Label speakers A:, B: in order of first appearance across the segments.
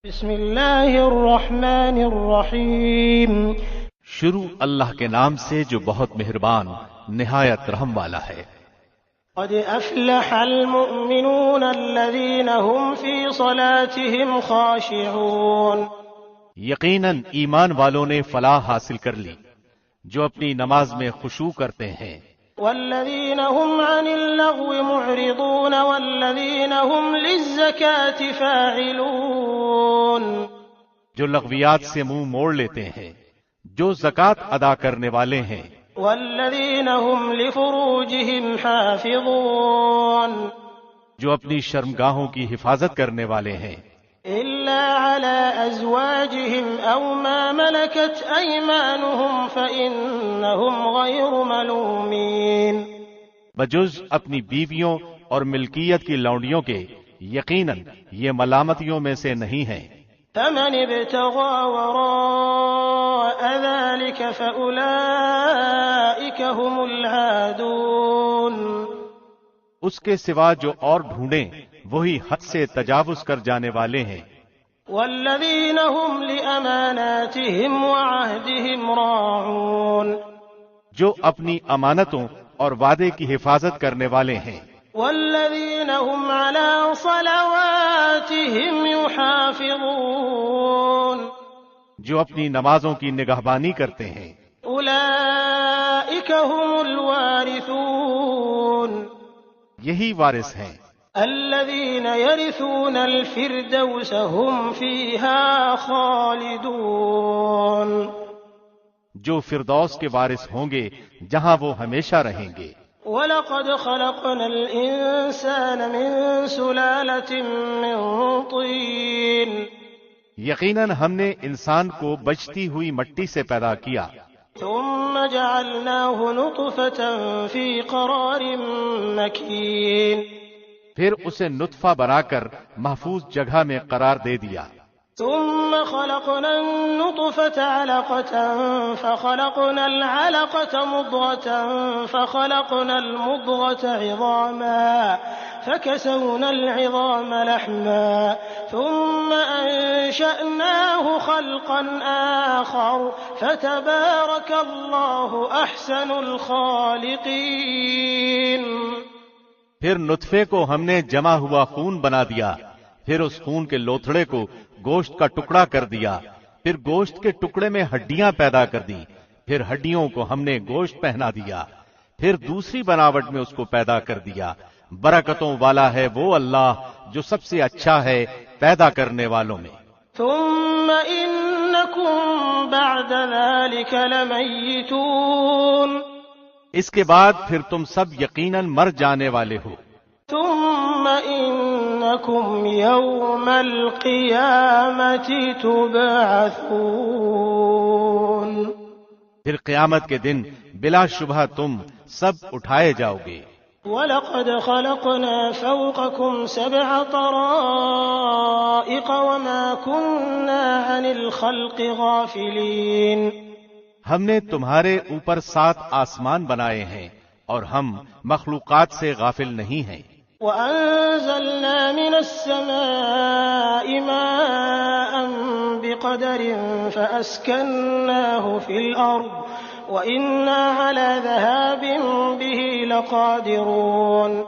A: بسم اللہ الرحمن الرحیم۔
B: شروع اللہ کے نام سے جو بہت مہربان نہایت رحم والا ہے۔
A: قد افلح المؤمنون الذین هم فی صلاتهم خاشعون۔
B: یقیناً ایمان والوں نے فلاح حاصل کر لی جو اپنی نماز میں خشوع کرتے ہیں۔
A: والذین هم عن اللغو معرضون والذین هم للزکاة فاعلون۔
B: جو لغویات سے منہ موڑ لیتے ہیں، جو زکوٰۃ ادا کرنے والے ہیں۔
A: والذین هم لفروجهم حافظون۔
B: جو اپنی شرمگاہوں کی حفاظت کرنے والے ہیں۔
A: إلا على أزواجهم أو ما ملكت أيمانهم فإنهم غير ملومين۔
B: بجز اپنی بیویوں اور ملکیت کی لونڈیوں کے یقیناً یہ ملامتیوں میں سے نہیں ہیں۔
A: فمن ابتغى وراء ذلك فأولئك هم العادون۔
B: اس کے سوا جو اور ڈھونڈیں وہی حد سے تجاوز کر جانے والے ہیں۔
A: والذین هم لأماناتهم وعهدهم راعون۔
B: جو اپنی امانتوں اور وعدے کی حفاظت کرنے والے ہیں۔
A: والذین هم على صلواتهم يحافظون۔
B: جو اپنی نمازوں کی نگہبانی کرتے ہیں۔
A: اولئک هم الوارثون۔
B: یہی وارث ہیں۔
A: الذین یرثون الفردوس هم فیہا خالدون۔
B: جو فردوس کے وارث ہوں گے جہاں وہ ہمیشہ رہیں گے۔
A: وَلَقَدْ خَلَقْنَا الْإِنسَانَ مِنْ سُلَالَةٍ مِّن طِينٍ۔
B: یقیناً ہم نے انسان کو بجتی ہوئی مٹی سے پیدا کیا۔
A: ثم جعلناه نطفة في قرار مكين۔
B: پھر اسے نطفہ بنا کر محفوظ جگہ میں قرار دے دیا۔
A: ثم خلقنا النطفة علقة فخلقنا العلقة مضغة فخلقنا المضغة عظاما فكسونا العظام لحما ثم أنشأناه خلقا آخر فتبارك الله أحسن الخالقين۔
B: پھر نطفے کو ہم نے جمع ہوا خون بنا دیا، پھر اس خون کے لوتھڑے کو گوشت کا ٹکڑا کر دیا، پھر گوشت کے ٹکڑے میں ہڈیاں پیدا کر دی، پھر ہڈیوں کو ہم نے گوشت پہنا دیا، پھر دوسری بناوٹ میں اس کو پیدا کر دیا۔ برکتوں والا ہے وہ اللہ جو سب سے اچھا ہے پیدا کرنے والوں میں۔
A: ثم إنكم بعد ذلك لمیتون۔
B: اس کے بعد پھر تم سب یقیناً مر جانے والے ہو۔
A: ثم إنكم يوم القيامة تبعثون۔
B: پھر قیامت کے دن بلا شبہ تم سب اٹھائے جاؤ گے۔
A: وَلَقَدْ خَلَقْنَا فَوْقَكُمْ سَبْعَ طَرَائِقَ وَمَا كُنَّا عَنِ الْخَلْقِ غَافِلِينَ۔
B: ہم نے تمہارے اوپر 7 آسمان بنائے ہیں اور ہم مخلوقات سے غافل نہیں ہیں۔
A: وَأَنزَلْنَا مِنَ السَّمَاءِ مَاءً بِقَدَرٍ فَأَسْكَنَّاهُ فِي الْأَرْضِ وَإِنَّا عَلَى ذَهَابٍ بِهِ لَقَادِرُونَ۔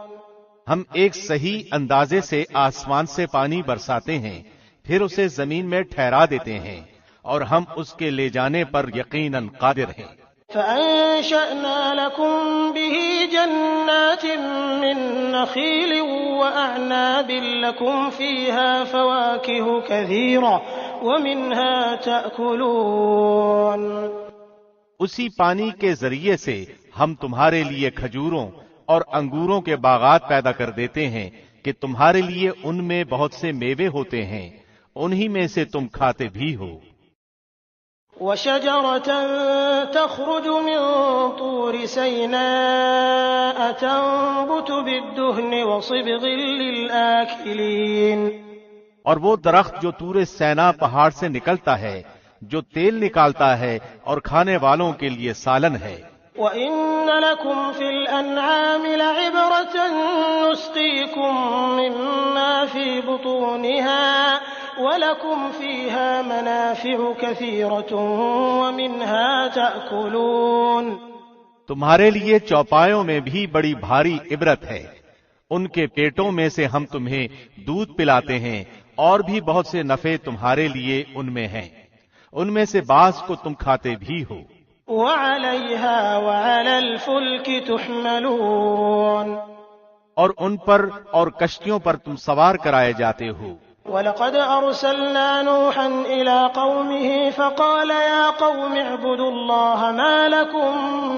B: ہم ایک صحیح اندازے سے آسمان سے پانی برساتے ہیں، پھر اسے زمین میں ٹھہرا دیتے ہیں اور ہم اس کے لے جانے پر یقیناً قادر ہیں۔
A: فَأَنشَأْنَا لَكُم بِهِ جَنَّاتٍ مِّن نَّخِيلٍ وَأَعْنَابٍ لَّكُمْ فِيهَا فَوَاكِهُ كَثِيرَةٌ وَمِنْهَا تَأْكُلُونَ۔
B: اسی پانی کے ذریعے سے ہم تمہارے لیے کھجوروں اور انگوروں کے باغات پیدا کر دیتے ہیں کہ تمہارے لیے ان میں بہت سے میوے ہوتے ہیں، انہی میں سے تم کھاتے بھی ہو۔
A: وَشَجَرَةً تَخْرُجُ مِن طُورِ سَيْنَاءَ تَنبُتُ بِالدُّهْنِ وَصِبْغٍ لِّلْآكِلِينَ۔
B: اور وہ درخت جو طور سینا پہاڑ سے نکلتا ہے، جو تیل نکالتا ہے اور کھانے والوں کے لیے سالن ہے۔
A: وَإِنَّ لَكُمْ فِي الْأَنْعَامِ لَعِبْرَةً نُسْقِيكُم مِّمَّا فِي بُطُونِهَا وَلَكُمْ فِيهَا مَنَافِعُ كَثِيرَةٌ وَمِنْهَا تَأْكُلُونَ
B: تمہارے لیے چوپایوں میں بھی بڑی بھاری عبرت ہے، ان کے پیٹوں میں سے ہم تمہیں دودھ پلاتے ہیں، اور بھی بہت سے نفع تمہارے لیے ان میں ہیں، ان میں سے بعض کو تم کھاتے بھی ہو۔
A: وَعَلَيْهَا وَعَلَى الْفُلْكِ تُحْمَلُونَ
B: اور ان پر اور کشتیوں پر تم سوار کرائے جاتے ہو۔
A: وَلَقَدْ أَرْسَلْنَا نُوحًا إِلَىٰ قَوْمِهِ فَقَالَ يَا قَوْمِ اعْبُدُوا اللَّهَ مَا لَكُم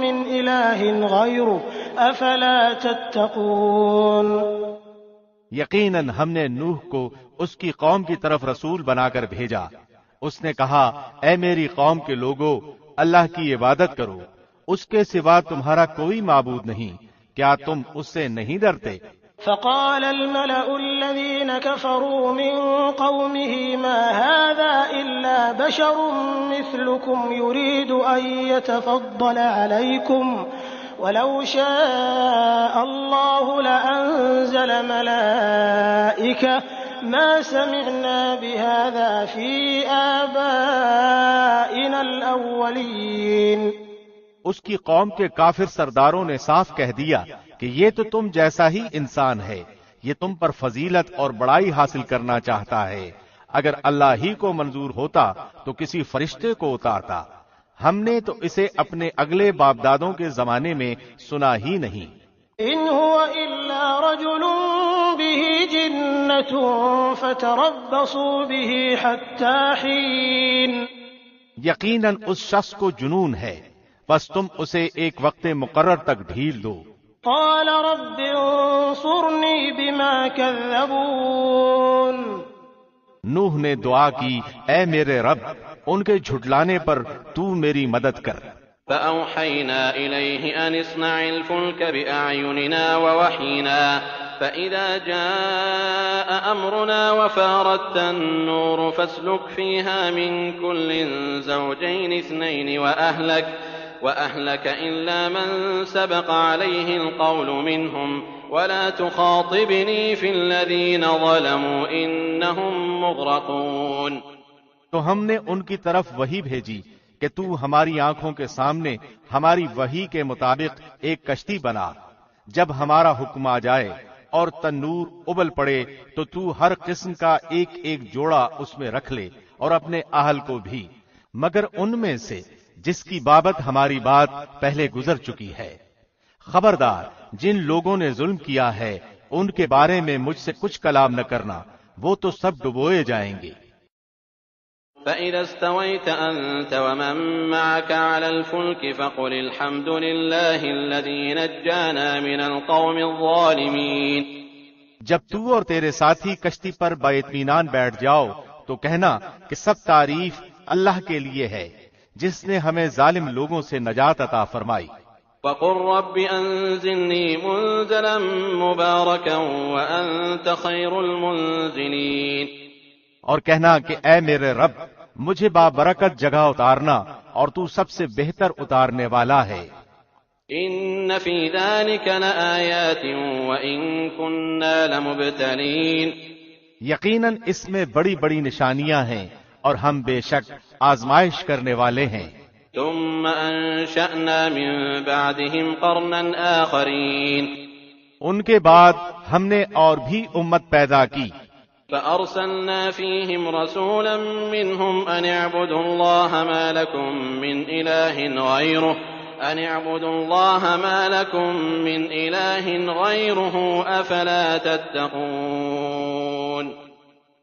A: مِّنْ إِلَٰهٍ غَيْرُهُ أَفَلَا تَتَّقُونَ
B: یقیناً ہم نے نوح کو اس کی قوم کی طرف رسول بنا کر بھیجا، اس نے کہا اے میری قوم کے لوگو، اللہ کی عبادت کرو، اس کے سوا تمہارا کوئی معبود نہیں، کیا تم اس سے نہیں ڈرتے؟
A: فقال الملأ الذين كفروا من قومه ما هذا إلا بشر مثلكم يريد أن يتفضل عليكم ولو شاء الله لأنزل ملائكة ما سمعنا بهذا في آبائنا الأولين
B: اس کی قوم کے کافر سرداروں نے صاف کہہ دیا کہ یہ تو تم جیسا ہی انسان ہے، یہ تم پر فضیلت اور بڑائی حاصل کرنا چاہتا ہے، اگر اللہ ہی کو منظور ہوتا تو کسی فرشتے کو اتارتا، ہم نے تو اسے اپنے اگلے باپ دادوں کے زمانے میں سنا ہی نہیں۔
A: ان هو الا رجل به جنة فتربصوا به حتى حين
B: یقیناً اس شخص کو جنون ہے، بس تم اسے ایک وقت مقرر تک ڈھیل دو۔
A: قال رب انصرني بما كذبون
B: نوح نے دعا کی اے میرے رب، ان کے جھٹلانے پر تو میری مدد کر۔
C: فأوحينا إليه أن اصنع الفلك بأعيننا ووحينا فإذا جاء أمرنا وفارت النور فاسلك فيها من كل زوجين اثنين وأهلك إلا من سبق عليه القول منهم ولا تخاطبني في الذين ظلموا إنهم مغرقون۔
B: تو ہم نے ان کی طرف وحی بھیجی کہ تو ہماری آنکھوں کے سامنے ہماری وحی کے مطابق ایک کشتی بنا، جب ہمارا حکم آ جائے اور تنور ابل پڑے تو ہر قسم کا ایک ایک جوڑا اس میں رکھ لے اور اپنے اہل کو بھی، مگر ان میں سے جس کی بابت ہماری بات پہلے گزر چکی ہے۔ خبردار جن لوگوں نے ظلم کیا ہے ان کے بارے میں مجھ سے کچھ کلام نہ کرنا، وہ تو سب ڈبوئے جائیں گے۔
C: فإذا استويت أنت ومن معك على الفلك فقل الحمد لله الذي نجانا من القوم الظالمين۔
B: جب تو اور تیرے ساتھی کشتی پر باطمینان بیٹھ جاؤ تو کہنا کہ سب تعریف اللہ کے لیے ہے جس نے ہمیں ظالم لوگوں سے نجات عطا فرمائی۔
C: وقل رب أنزلني منزلا مباركا وأنت خير المنزلين۔
B: اور کہنا کہ اے میرے رب، مجھے بابرکت جگہ اتارنا اور تو سب سے بہتر اتارنے والا ہے۔
C: ان فی ذلک لآیات وإن كنا لمبتلین۔
B: یقیناً اس میں بڑی بڑی نشانیاں ہیں اور ہم بے شک آزمائش کرنے والے ہیں۔
C: ثم انشأنا من بعدهم قرنا آخرین۔
B: ان کے بعد ہم نے اور بھی امت پیدا کی۔
C: فأرسلنا فيهم رسولا منهم أن اعبدوا الله ما لكم من إله غيره أفلا تتقون۔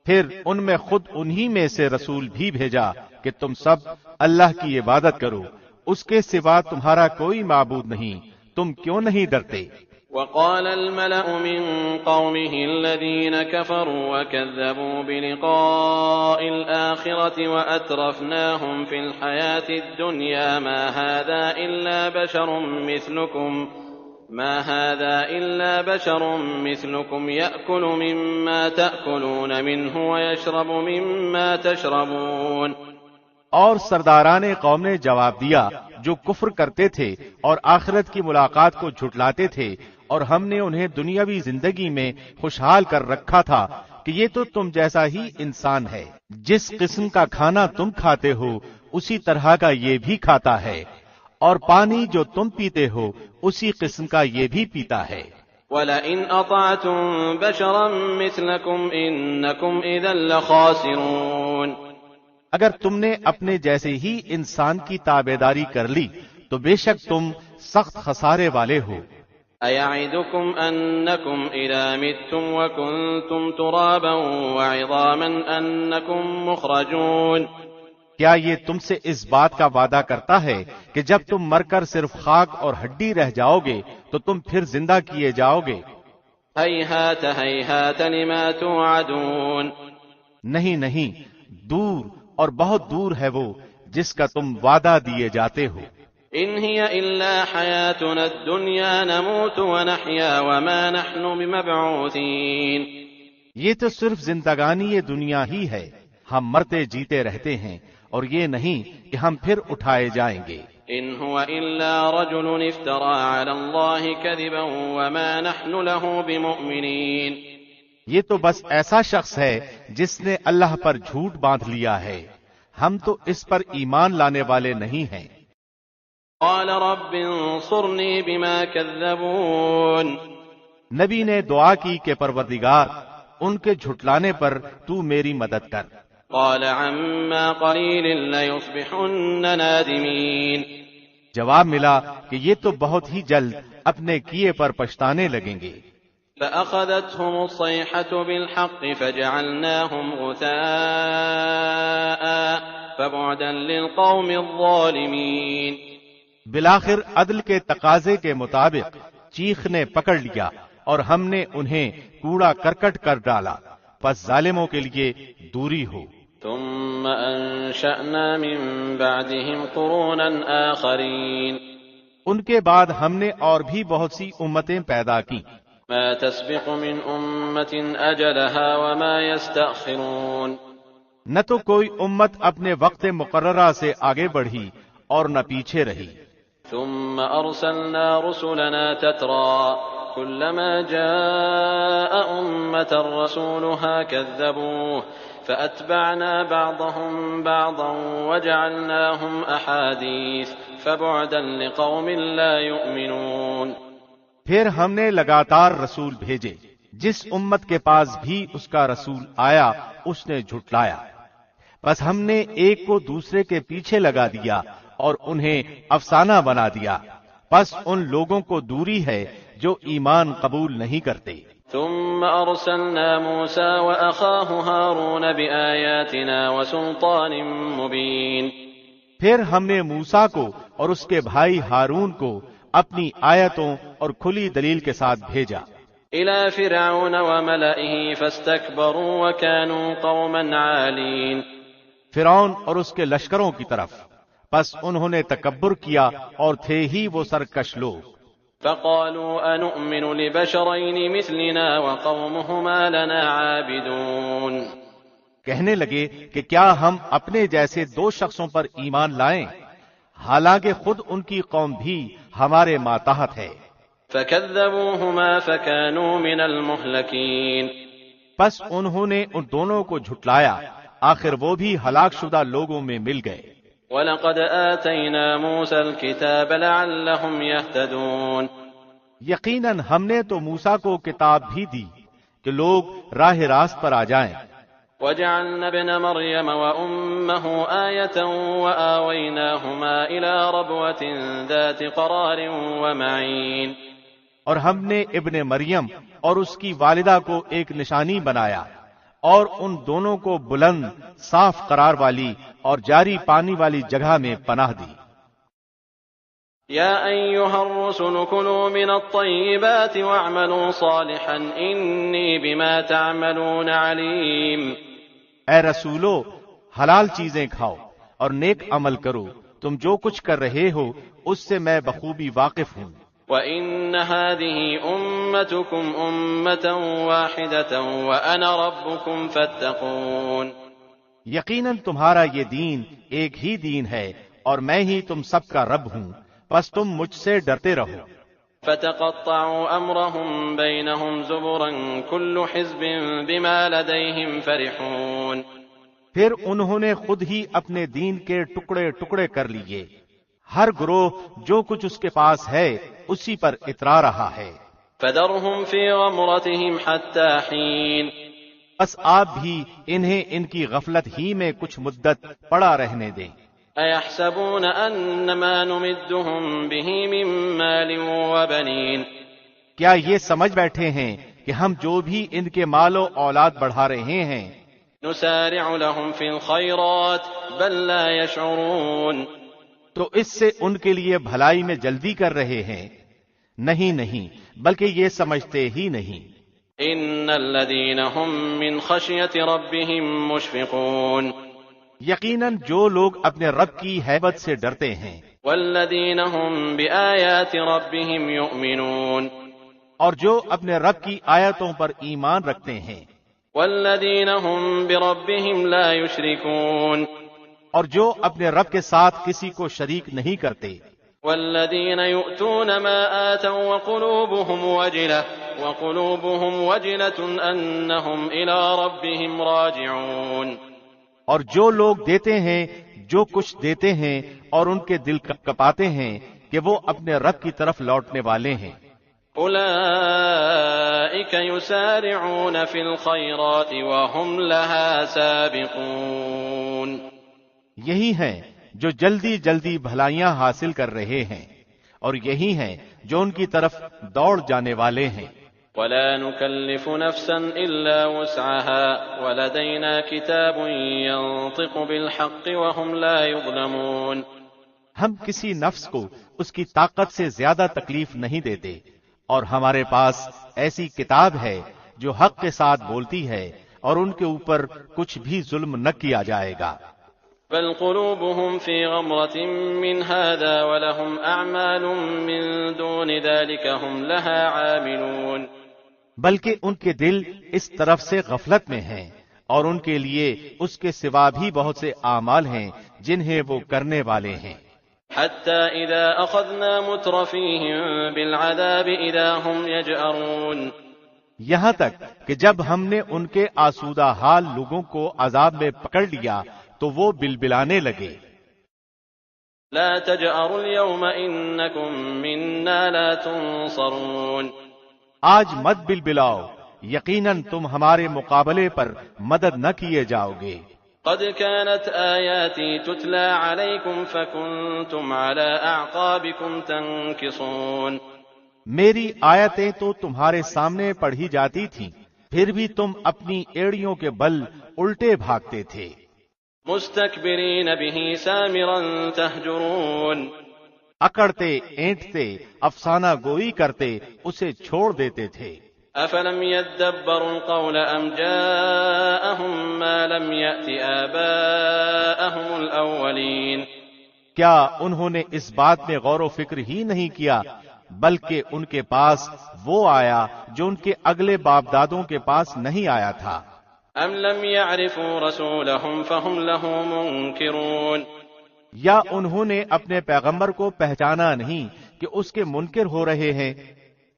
B: پھر ان میں خود انہی میں سے رسول بھی بھیجا کہ تم سب اللہ کی عبادت کرو، اس کے سوا تمہارا کوئی معبود نہیں، تم کیوں نہیں ڈرتے؟
C: وقال الملأ من قومه الذين كفروا وكذبوا بلقاء الآخرة وأترفناهم في الحياة الدنيا ما هذا إلا بشر مثلكم يأكل مما تأكلون منه ويشرب مما تشربون۔
B: اور سرداران قوم نے جواب دیا جو کفر کرتے تھے اور آخرت کی ملاقات کو جھٹلاتے تھے، اور ہم نے انہیں دنیاوی زندگی میں خوشحال کر رکھا تھا کہ یہ تو تم جیسا ہی انسان ہے، جس قسم کا کھانا تم کھاتے ہو اسی طرح کا یہ بھی کھاتا ہے، اور پانی جو تم پیتے ہو اسی قسم کا یہ بھی پیتا ہے۔
C: وَلَئِنْ أَطَعْتُمْ بَشَرًا مِثْلَكُمْ إِنَّكُمْ إِذًا لَخَاسِرُونَ،
B: اگر تم نے اپنے جیسے ہی انسان کی تابعداری کر لی تو بے شک تم سخت خسارے والے ہو۔
C: أَيَعِدُكُمْ أَنَّكُمْ إِذَا مِتُّمْ وَكُنْتُمْ تُرَابًا وَعِظَامًا أَنَّكُمْ مُخْرَجُونَ،
B: کیا یہ تم سے اس بات کا وعدہ کرتا ہے کہ جب تم مر کر صرف خاک اور ہڈی رہ جاؤ گے تو تم پھر زندہ کیے جاؤ گے؟
C: هَيْهَاتَ هَيْهَاتَ لِمَا تُوعَدُونَ،
B: نہیں نہیں، دور اور بہت دور ہے وہ جس کا تم وعدہ دیے جاتے ہو۔
C: إِنْ هِيَ إِلَّا حَيَاتُنَا الدُّنْيَا نَمُوتُ وَنَحْيَا وَمَا نَحْنُ بِمَبْعُوثِينَ،
B: یہ تو صرف زندگانی یہ دنیا ہی ہے، ہم مرتے جیتے رہتے ہیں اور یہ نہیں کہ ہم پھر اٹھائے جائیں گے۔
C: إِنْ هُوَ إِلَّا رَجُلٌ افْتَرَىٰ عَلَى اللَّهِ كَذِبًا وَمَا نَحْنُ لَهُ بِمُؤْمِنِينَ،
B: یہ تو بس ایسا شخص ہے جس نے اللہ پر جھوٹ باندھ لیا ہے، ہم تو اس پر ایمان لانے والے نہیں ہیں۔
C: قَالَ رَبِّ انصُرْنِي بِمَا كَذَّبُونِ،
B: نبی نے دعا کی کہ پروردگار ان کے جھٹلانے پر تو میری مدد کر۔
C: قَالَ عَمَّا قَلِيلٍ لَيُصْبِحُنَّ نَادِمِينَ،
B: جواب ملا کہ یہ تو بہت ہی جلد اپنے کیے پر پچھتانے لگیں گے۔
C: فَأَخَذَتْهُمُ الصَّيْحَةُ بِالْحَقِّ فَجَعَلْنَاهُمْ غُثَاءً فَبُعْدًا لِلْقَوْمِ الظَّالِمِينَ،
B: بالآخر عدل کے تقاضے کے مطابق چیخ نے پکڑ لیا اور ہم نے انہیں کوڑا کرکٹ کر ڈالا، پس ظالموں کے لیے دوری ہو۔
C: ثُمَّ أَنشَأْنَا مِن بَعْدِهِمْ قُرُونًا آخَرِينَ،
B: ان کے بعد ہم نے اور بھی بہت سی امتیں پیدا کی،
C: مَا تَسْبِقُ مِنْ أُمَّةٍ أَجَلَهَا وَمَا يَسْتَأْخِرُونَ،
B: نہ تو کوئی امت اپنے وقت مقررہ سے آگے بڑھی اور نہ پیچھے رہی۔
C: ثُمَّ أَرْسَلْنَا رُسُلَنَا تَتْرَىٰ كُلَّمَا جَاءَ أُمَّةً رَّسُولُهَا كَذَّبُوهُ فَأَتْبَعْنَا بَعْضَهُم بَعْضًا وَجَعَلْنَاهُمْ أَحَادِيثَ فَبُعْدًا لِقَوْمٍ لَّا يُؤْمِنُونَ،
B: پھر ہم نے لگاتار رسول بھیجے، جس امت کے پاس بھی اس کا رسول آیا اس نے جھٹلایا، بس ہم نے ایک کو دوسرے کے پیچھے لگا دیا اور انہیں افسانہ بنا دیا، پس ان لوگوں کو دوری ہے جو ایمان قبول نہیں کرتے۔
C: ثُمَّ أَرْسَلْنَا مُوسَىٰ وَأَخَاهُ هَارُونَ بِآيَاتِنَا وَسُلْطَانٍ مُّبِينٍ،
B: پھر ہم نے موسیٰ کو اور اس کے بھائی ہارون کو اپنی آیتوں اور کھلی دلیل کے ساتھ بھیجا۔
C: إِلَىٰ فِرْعَوْنَ وَمَلَئِهِ فَاسْتَكْبَرُوا وَكَانُوا قَوْمًا عَالِينَ،
B: فرعون اور اس کے لشکروں کی طرف، پس انہوں نے تکبر کیا اور تھے ہی وہ سرکش لوگ۔
C: فَقَالُوا أَنُؤْمِنُ لِبَشَرَيْنِ مِثْلِنَا وَقَوْمُهُمَا لَنَا عَابِدُونَ،
B: کہنے لگے کہ کیا ہم اپنے جیسے دو شخصوں پر ایمان لائیں، حالانکہ خود ان کی قوم بھی ہمارے ماتحت ہے۔
C: فَكَذَّبُوهُمَا فَكَانُوا مِنَ الْمُهْلَكِينَ،
B: پس انہوں نے ان دونوں کو جھٹلایا، آخر وہ بھی ہلاک شدہ لوگوں میں مل گئے۔
C: وَلَقَدْ آتَيْنَا مُوسَى الْكِتَابَ لَعَلَّهُمْ يَهْتَدُونَ،
B: یقیناً ہم نے تو موسیٰ کو کتاب بھی دی کہ لوگ راہ راست پر آ جائیں۔
C: وَجَعَلْنَا ابْنَ مَرْيَمَ وَأُمَّهُ آيَةً وَآوَيْنَاهُمَا إِلَىٰ رَبْوَةٍ ذَاتِ قَرَارٍ وَمَعِينٍ،
B: اور ہم نے ابن مریم اور اس کی والدہ کو ایک نشانی بنایا اور ان دونوں کو بلند صاف قرار والی اور جاری پانی والی جگہ میں پناہ دی۔
C: یا ایھا الرسل کلوا من الطیبات واعملوا صالحا انی بما تعملون علیم،
B: اے رسولو حلال چیزیں کھاؤ اور نیک عمل کرو، تم جو کچھ کر رہے ہو اس سے میں بخوبی واقف ہوں۔
C: وَإِنَّ هَٰذِهِ أُمَّتُكُمْ أُمَّةً وَاحِدَةً وَأَنَا رَبُّكُمْ فَاتَّقُونِ،
B: یقیناً تمہارا یہ دین ایک ہی دین ہے اور میں ہی تم سب کا رب ہوں، بس تم مجھ سے ڈرتے رہو۔
C: فتقطعوا أمرهم بينهم زبرا كل حزب بما لديهم فرحون.
B: پھر انہوں نے خود ہی اپنے دین کے ٹکڑے ٹکڑے کر لیے، ہر گروہ جو کچھ اس کے پاس ہے اسی پر اترا رہا ہے.
C: فذرهم في غمرتهم حتى حين.
B: بس آپ بھی انہیں ان کی غفلت ہی میں کچھ مدت پڑا رہنے دیں.
C: أيحسبون أن ما نمدهم به من مال وبنين.
B: کیا یہ سمجھ بیٹھے ہیں کہ ہم جو بھی ان کے مال و اولاد بڑھا رہے ہیں
C: نسارع لهم في الخيرات بل لا يشعرون.
B: تو اس سے ان کے لیے بھلائی میں جلدی کر رہے ہیں؟ نہیں، بلکہ یہ سمجھتے ہی نہیں.
C: ان الذين هم من خشية ربهم مشفقون.
B: یقیناً جو لوگ اپنے رب کی ہیبت سے ڈرتے ہیں.
C: والذين هم بآيات ربهم يؤمنون.
B: اور جو اپنے رب کی آیتوں پر ایمان رکھتے ہیں.
C: والذين هم بربهم لا يشركون.
B: اور جو اپنے رب کے ساتھ کسی کو شریک نہیں کرتے.
C: والذين يؤتون ما آتوا وقلوبهم وجلة أنهم إلى ربهم راجعون.
B: اور جو لوگ دیتے ہیں جو کچھ دیتے ہیں اور ان کے دل کپاتے ہیں کہ وہ اپنے رب کی طرف لوٹنے والے ہیں.
C: أولئك يسارعون في الخيرات وهم لها سابقون.
B: یہی ہیں جو جلدی جلدی بھلائیاں حاصل کر رہے ہیں اور یہی ہیں جو ان کی طرف دوڑ جانے والے ہیں.
C: ولا نكلف نفسا إلا وسعها ولدينا كتاب ينطق بالحق وهم لا يظلمون.
B: ہم کسی نفس کو اس کی طاقت سے زیادہ تکلیف نہیں دیتے اور ہمارے پاس ایسی کتاب ہے جو حق کے ساتھ بولتی ہے اور ان کے اوپر کچھ بھی ظلم نہ کیا جائے گا.
C: بل قلوبهم في غمرة من هذا ولهم أعمال من دون ذلك هم لها عاملون.
B: بلکہ ان کے دل اس طرف سے غفلت میں ہیں اور ان کے لیے اس کے سوا بھی بہت سے اعمال ہیں جنہیں وہ کرنے والے ہیں.
C: حتى إذا أخذنا مترفيهم بالعذاب إذا هم يجأرون.
B: یہاں تک کہ جب ہم نے ان کے آسودہ حال لوگوں کو عذاب میں پکڑ لیا تو وہ بلبلانے لگے.
C: لا تجأروا اليوم إنكم منا لا تنصرون.
B: آج مت بلبلاؤ، یقیناً تم ہمارے مقابلے پر مدد نہ کیے جاؤ گے.
C: قد كانت آياتي تتلى عليكم فكنتم على أعقابكم تنكصون.
B: میری آیتیں تو تمہارے سامنے پڑھی جاتی تھیں پھر بھی تم اپنی ایڑیوں کے بل الٹے بھاگتے تھے.
C: مستكبرين به سامرا تهجرون.
B: اکڑتے اینٹتے افسانہ گوئی کرتے اسے چھوڑ دیتے تھے.
C: افلم يدبروا القول ام جاءهم ما لم يأت آباءهم الاولين.
B: کیا انہوں نے اس بات میں غور و فکر ہی نہیں کیا بلکہ ان کے پاس وہ آیا جو ان کے اگلے باپ دادوں کے پاس نہیں آیا تھا.
C: ام لم يعرفوا رسولهم فهم له منكرون.
B: یا انہوں نے اپنے پیغمبر کو پہچانا نہیں کہ اس کے منکر ہو رہے ہیں.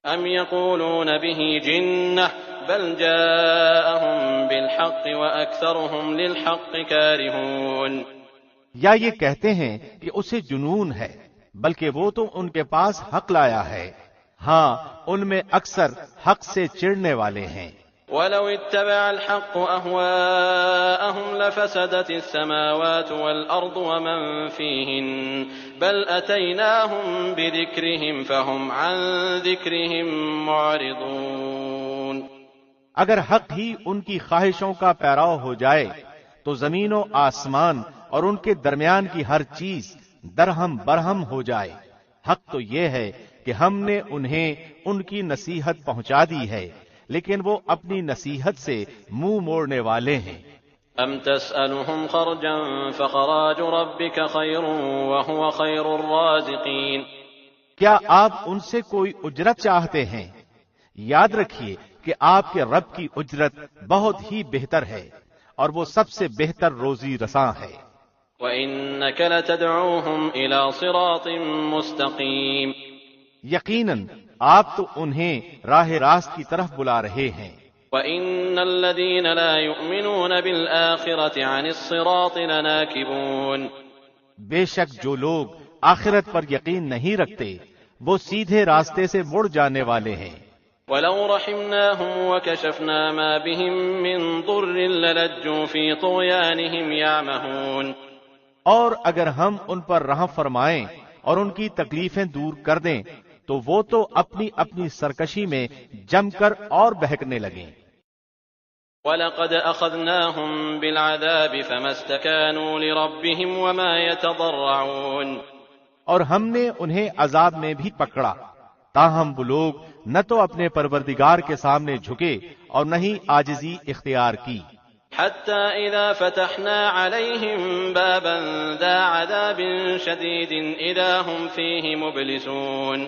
C: ام يقولون به جنة بل جاءهم بالحق واكثرهم للحق كارهون.
B: یا یہ کہتے ہیں کہ اسے جنون ہے بلکہ وہ تو ان کے پاس حق لایا ہے. ہاں ان میں اکثر حق سے چڑھنے والے ہیں.
C: ولو اتبع الحق أهواءهم لفسدت السماوات والأرض ومن فيهن بل أتيناهم بذكرهم فهم عن ذكرهم معرضون.
B: اگر حق ہی ان کی خواہشوں کا پیراؤ ہو جائے تو زمین و آسمان اور ان کے درمیان کی ہر چیز درہم برہم ہو جائے. حق تو یہ ہے کہ ہم نے انہیں ان کی نصیحت پہنچا دی ہے لیکن وہ اپنی نصیحت سے منہ موڑنے والے ہیں.
C: ام تسألهم خرجا فخراج ربك خير وهو خير الرازقين.
B: کیا آپ ان سے کوئی اجرت چاہتے ہیں؟ یاد رکھیے کہ آپ کے رب کی اجرت بہت ہی بہتر ہے اور وہ سب سے بہتر روزی رساں ہے.
C: وَإِنَّكَ لَتَدْعُوهُمْ إِلَى صِرَاطٍ مُسْتَقِيمٍ.
B: یقیناً آپ تو انہیں راہ راست کی طرف بلا رہے ہیں۔
C: وَإِنَّ الَّذِينَ لَا يُؤْمِنُونَ بِالْآخِرَةِ عَنِ الصِّرَاطِ لَنَاكِبُونَ،
B: بے شک جو لوگ آخرت پر یقین نہیں رکھتے وہ سیدھے راستے سے مڑ جانے والے ہیں۔
C: وَلَوْ رَحِمْنَاهُمْ وَكَشَفْنَا مَا بِهِم مِّن ضُرٍّ لَّلَجُّوا فِي طُغْيَانِهِمْ يَعْمَهُونَ،
B: اور اگر ہم ان پر رحم فرمائیں اور ان کی تکلیفیں دور کر دیں تو وہ تو اپنی اپنی سرکشی میں جم کر اور بہکنے لگیں۔
C: وَلَقَدْ أَخَذْنَاهُمْ بِالْعَذَابِ فَمَا اسْتَكَانُوا لِرَبِّهِمْ وَمَا يَتَضَرَّعُونَ،
B: اور ہم نے انہیں عذاب میں بھی پکڑا، تاہم وہ لوگ نہ تو اپنے پروردگار کے سامنے جھکے اور نہ ہی عاجزی اختیار کی۔
C: حَتَّى إِذَا فَتَحْنَا عَلَيْهِمْ بَابًا ذَا عَذَابٍ شَدِيدٍ إِذَا هُمْ فِيهِ مُبْلِسُونَ،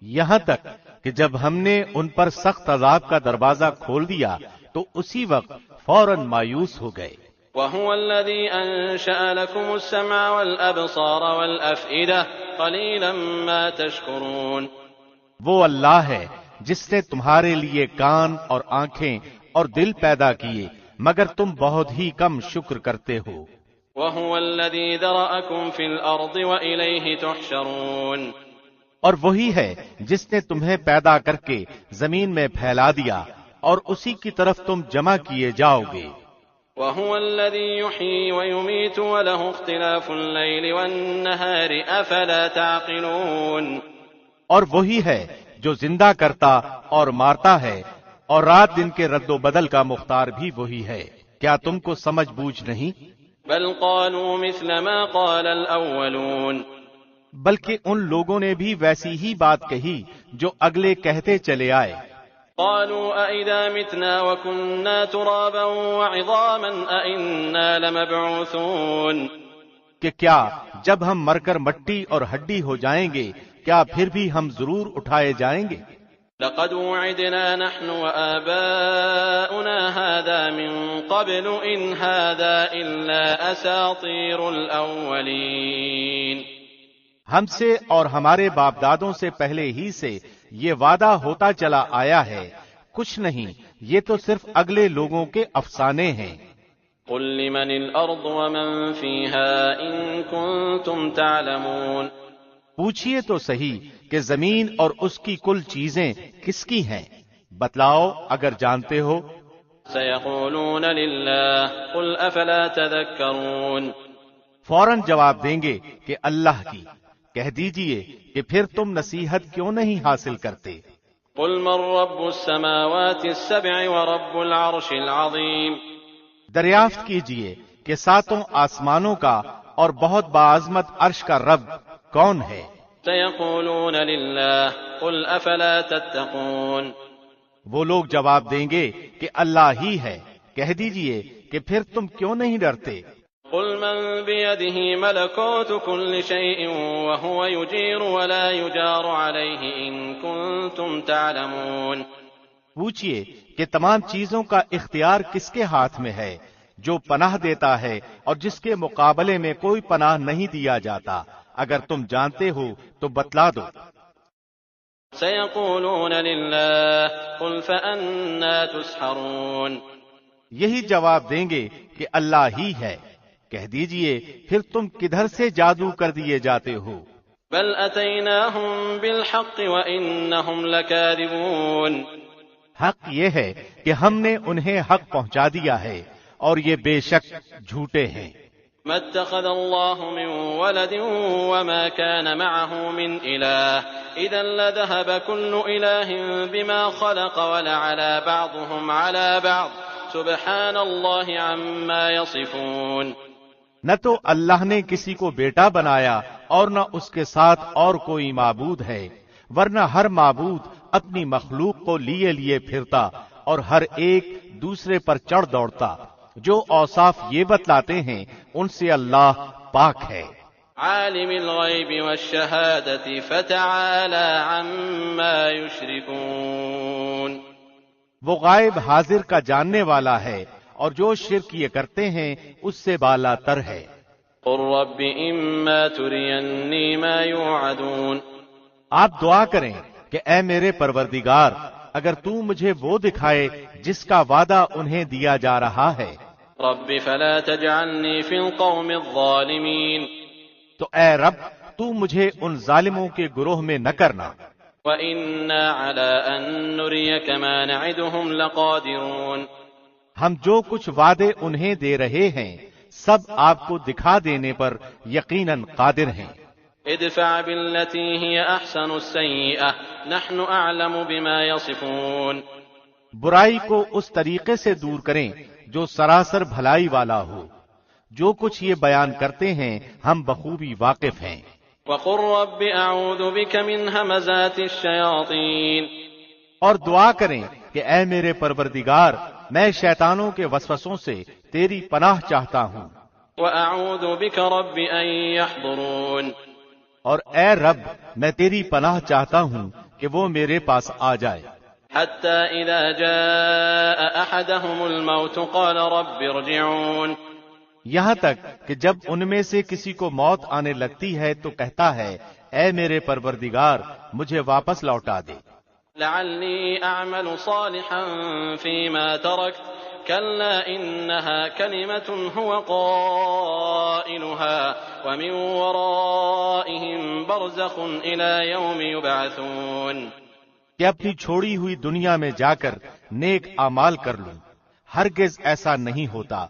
B: یہاں تک کہ جب ہم نے ان پر سخت عذاب کا دروازہ کھول دیا تو اسی وقت فوراً مایوس ہو گئے۔
C: وَهُوَ الَّذِي أَنشَأَ لَكُمُ السَّمْعَ وَالْأَبْصَارَ وَالْأَفْئِدَةَ قَلِيلًا مَا تَشْكُرُونَ،
B: وہ اللہ ہے جس نے تمہارے لیے کان اور آنکھیں اور دل پیدا کیے، مگر تم بہت ہی کم شکر کرتے ہو۔
C: وَهُوَ الَّذِي ذَرَأَكُمْ فِي الْأَرْضِ وَإِلَيْهِ تُحْشَرُونَ،
B: اور وہی ہے جس نے تمہیں پیدا کر کے زمین میں پھیلا دیا اور اسی کی طرف تم جمع کیے جاؤ گے۔
C: وَهُوَ الَّذِي يُحْيِي وَيُمِيتُ وَلَهُ اخْتِلَافُ اللَّيْلِ وَالنَّهَارِ أَفَلَا تَعْقِلُونَ،
B: اور وہی ہے جو زندہ کرتا اور مارتا ہے، اور رات دن کے رد و بدل کا مختار بھی وہی ہے، کیا تم کو سمجھ بوجھ نہیں؟
C: بل قالوا مثل ما قال الأولون،
B: بلکہ ان لوگوں نے بھی ویسی ہی بات کہی جو اگلے کہتے چلے آئے۔
C: قالوا أئذا متنا وكنا ترابا وعظاما أئنا لمبعوثون،
B: کہ کیا جب ہم مر کر مٹی اور ہڈی ہو جائیں گے کیا پھر بھی ہم ضرور اٹھائے جائیں گے؟
C: لقد وعدنا نحن وآباؤنا هذا من قبل إن هذا إلا أساطير الأولين،
B: ہم سے اور ہمارے باپ دادوں سے پہلے ہی سے یہ وعدہ ہوتا چلا آیا ہے، کچھ نہیں، یہ تو صرف اگلے لوگوں کے افسانے ہیں۔
C: قل لمن الأرض ومن فيها إن كنتم تعلمون،
B: پوچھئے تو صحیح کہ زمین اور اس کی کل چیزیں کس کی ہیں، بتلاؤ اگر جانتے ہو۔
C: سيقولون لله قل أفلا تذكرون،
B: فوراً جواب دیں گے کہ اللہ کی، کہہ دیجئے کہ پھر تم نصیحت کیوں نہیں حاصل کرتے۔
C: قل من رب السماوات السبع ورب العرش العظیم،
B: دریافت کیجئے کہ ساتوں آسمانوں کا اور بہت باعظمت عرش کا رب کون ہے؟
C: سيقولون لله قل أفلا تتقون،
B: وہ لوگ جواب دیں گے کہ اللہ ہی ہے، کہہ دیجئے کہ پھر تم کیوں نہیں ڈرتے۔
C: قل من بيده ملكوت كل شيء وهو يجير ولا يجار عليه إن كنتم تعلمون،
B: پوچھئے کہ تمام چیزوں کا اختیار کس کے ہاتھ میں ہے، جو پناہ دیتا ہے اور جس کے مقابلے میں کوئی پناہ نہیں دیا جاتا، اگر تم جانتے ہو تو بتلا دو۔
C: سيقولون لله قل فأنا تسحرون،
B: یہی جواب دیں گے کہ اللہ ہی ہے، کہہ دیجئے پھر تم کدھر سے جادو کر دیے جاتے ہو۔
C: بل أتيناهم بالحق وإنهم لكاذبون،
B: حق یہ ہے کہ ہم نے انہیں حق پہنچا دیا ہے اور یہ بے شک جھوٹے ہیں۔
C: ما اتخذ الله من ولد وما كان معه من إله إذا لذهب كل إله بما خلق ولعلى بعضهم على بعض سبحان الله عما يصفون،
B: نہ تو اللہ نے کسی کو بیٹا بنایا اور نہ اس کے ساتھ اور کوئی معبود ہے، ورنہ ہر معبود اپنی مخلوق کو لیے لیے پھرتا اور ہر ایک دوسرے پر چڑھ دوڑتا، جو اوصاف یہ بتلاتے ہیں ان سے اللہ پاک ہے۔
C: عالم الغیب والشہادۃ فتعالی عما یشرکون،
B: وہ غائب حاضر کا جاننے والا ہے اور جو شرک یہ کرتے ہیں اس سے بالا تر ہے۔
C: قل رب اما ترینی ما یوعدون،
B: آپ دعا کریں کہ اے میرے پروردگار اگر تو مجھے وہ دکھائے جس کا وعدہ انہیں دیا جا رہا ہے،
C: رب فلا تجعلنی فی القوم الظالمین،
B: تو اے رب تو مجھے ان ظالموں کے گروہ میں نہ کرنا۔
C: وَإِنَّا عَلَىٰ أَن نُّرِيَكَ مَا نَعِدُهُمْ لَقَادِرُونَ،
B: ہم جو کچھ وعدے انہیں دے رہے ہیں سب آپ کو دکھا دینے پر یقیناً قادر ہیں۔
C: ادفع بالتي هي أحسن السيئة نحن أعلم بما يصفون،
B: برائی کو اس طریقے سے دور کریں جو سراسر بھلائی والا ہو، جو کچھ یہ بیان کرتے ہیں ہم بخوبی واقف ہیں۔
C: وقل رب أعوذ بك من همزات الشياطين،
B: اور دعا کریں کہ اے میرے پروردگار میں شیطانوں کے وسوسوں سے تیری پناہ چاہتا ہوں،
C: وأعوذ بك رب أن يحضرون،
B: اور اے رب میں تیری پناہ چاہتا ہوں کہ وہ میرے پاس آ جائے۔
C: حتى إذا جاء أحدهم الموت قال رب ارجعون،
B: یہاں تک کہ جب ان میں سے کسی کو موت آنے لگتی ہے تو کہتا ہے اے میرے پروردگار مجھے واپس لوٹا دے،
C: لعلي أعمل صالحا فيما تركت كلا إنها كلمة هو قائلها ومن ورائهم برزخ إلى يوم يبعثون،
B: کہ اپنی چھوڑی ہوئی دنیا میں جا کر نیک اعمال کر لوں۔ ہرگز ایسا نہیں ہوتا،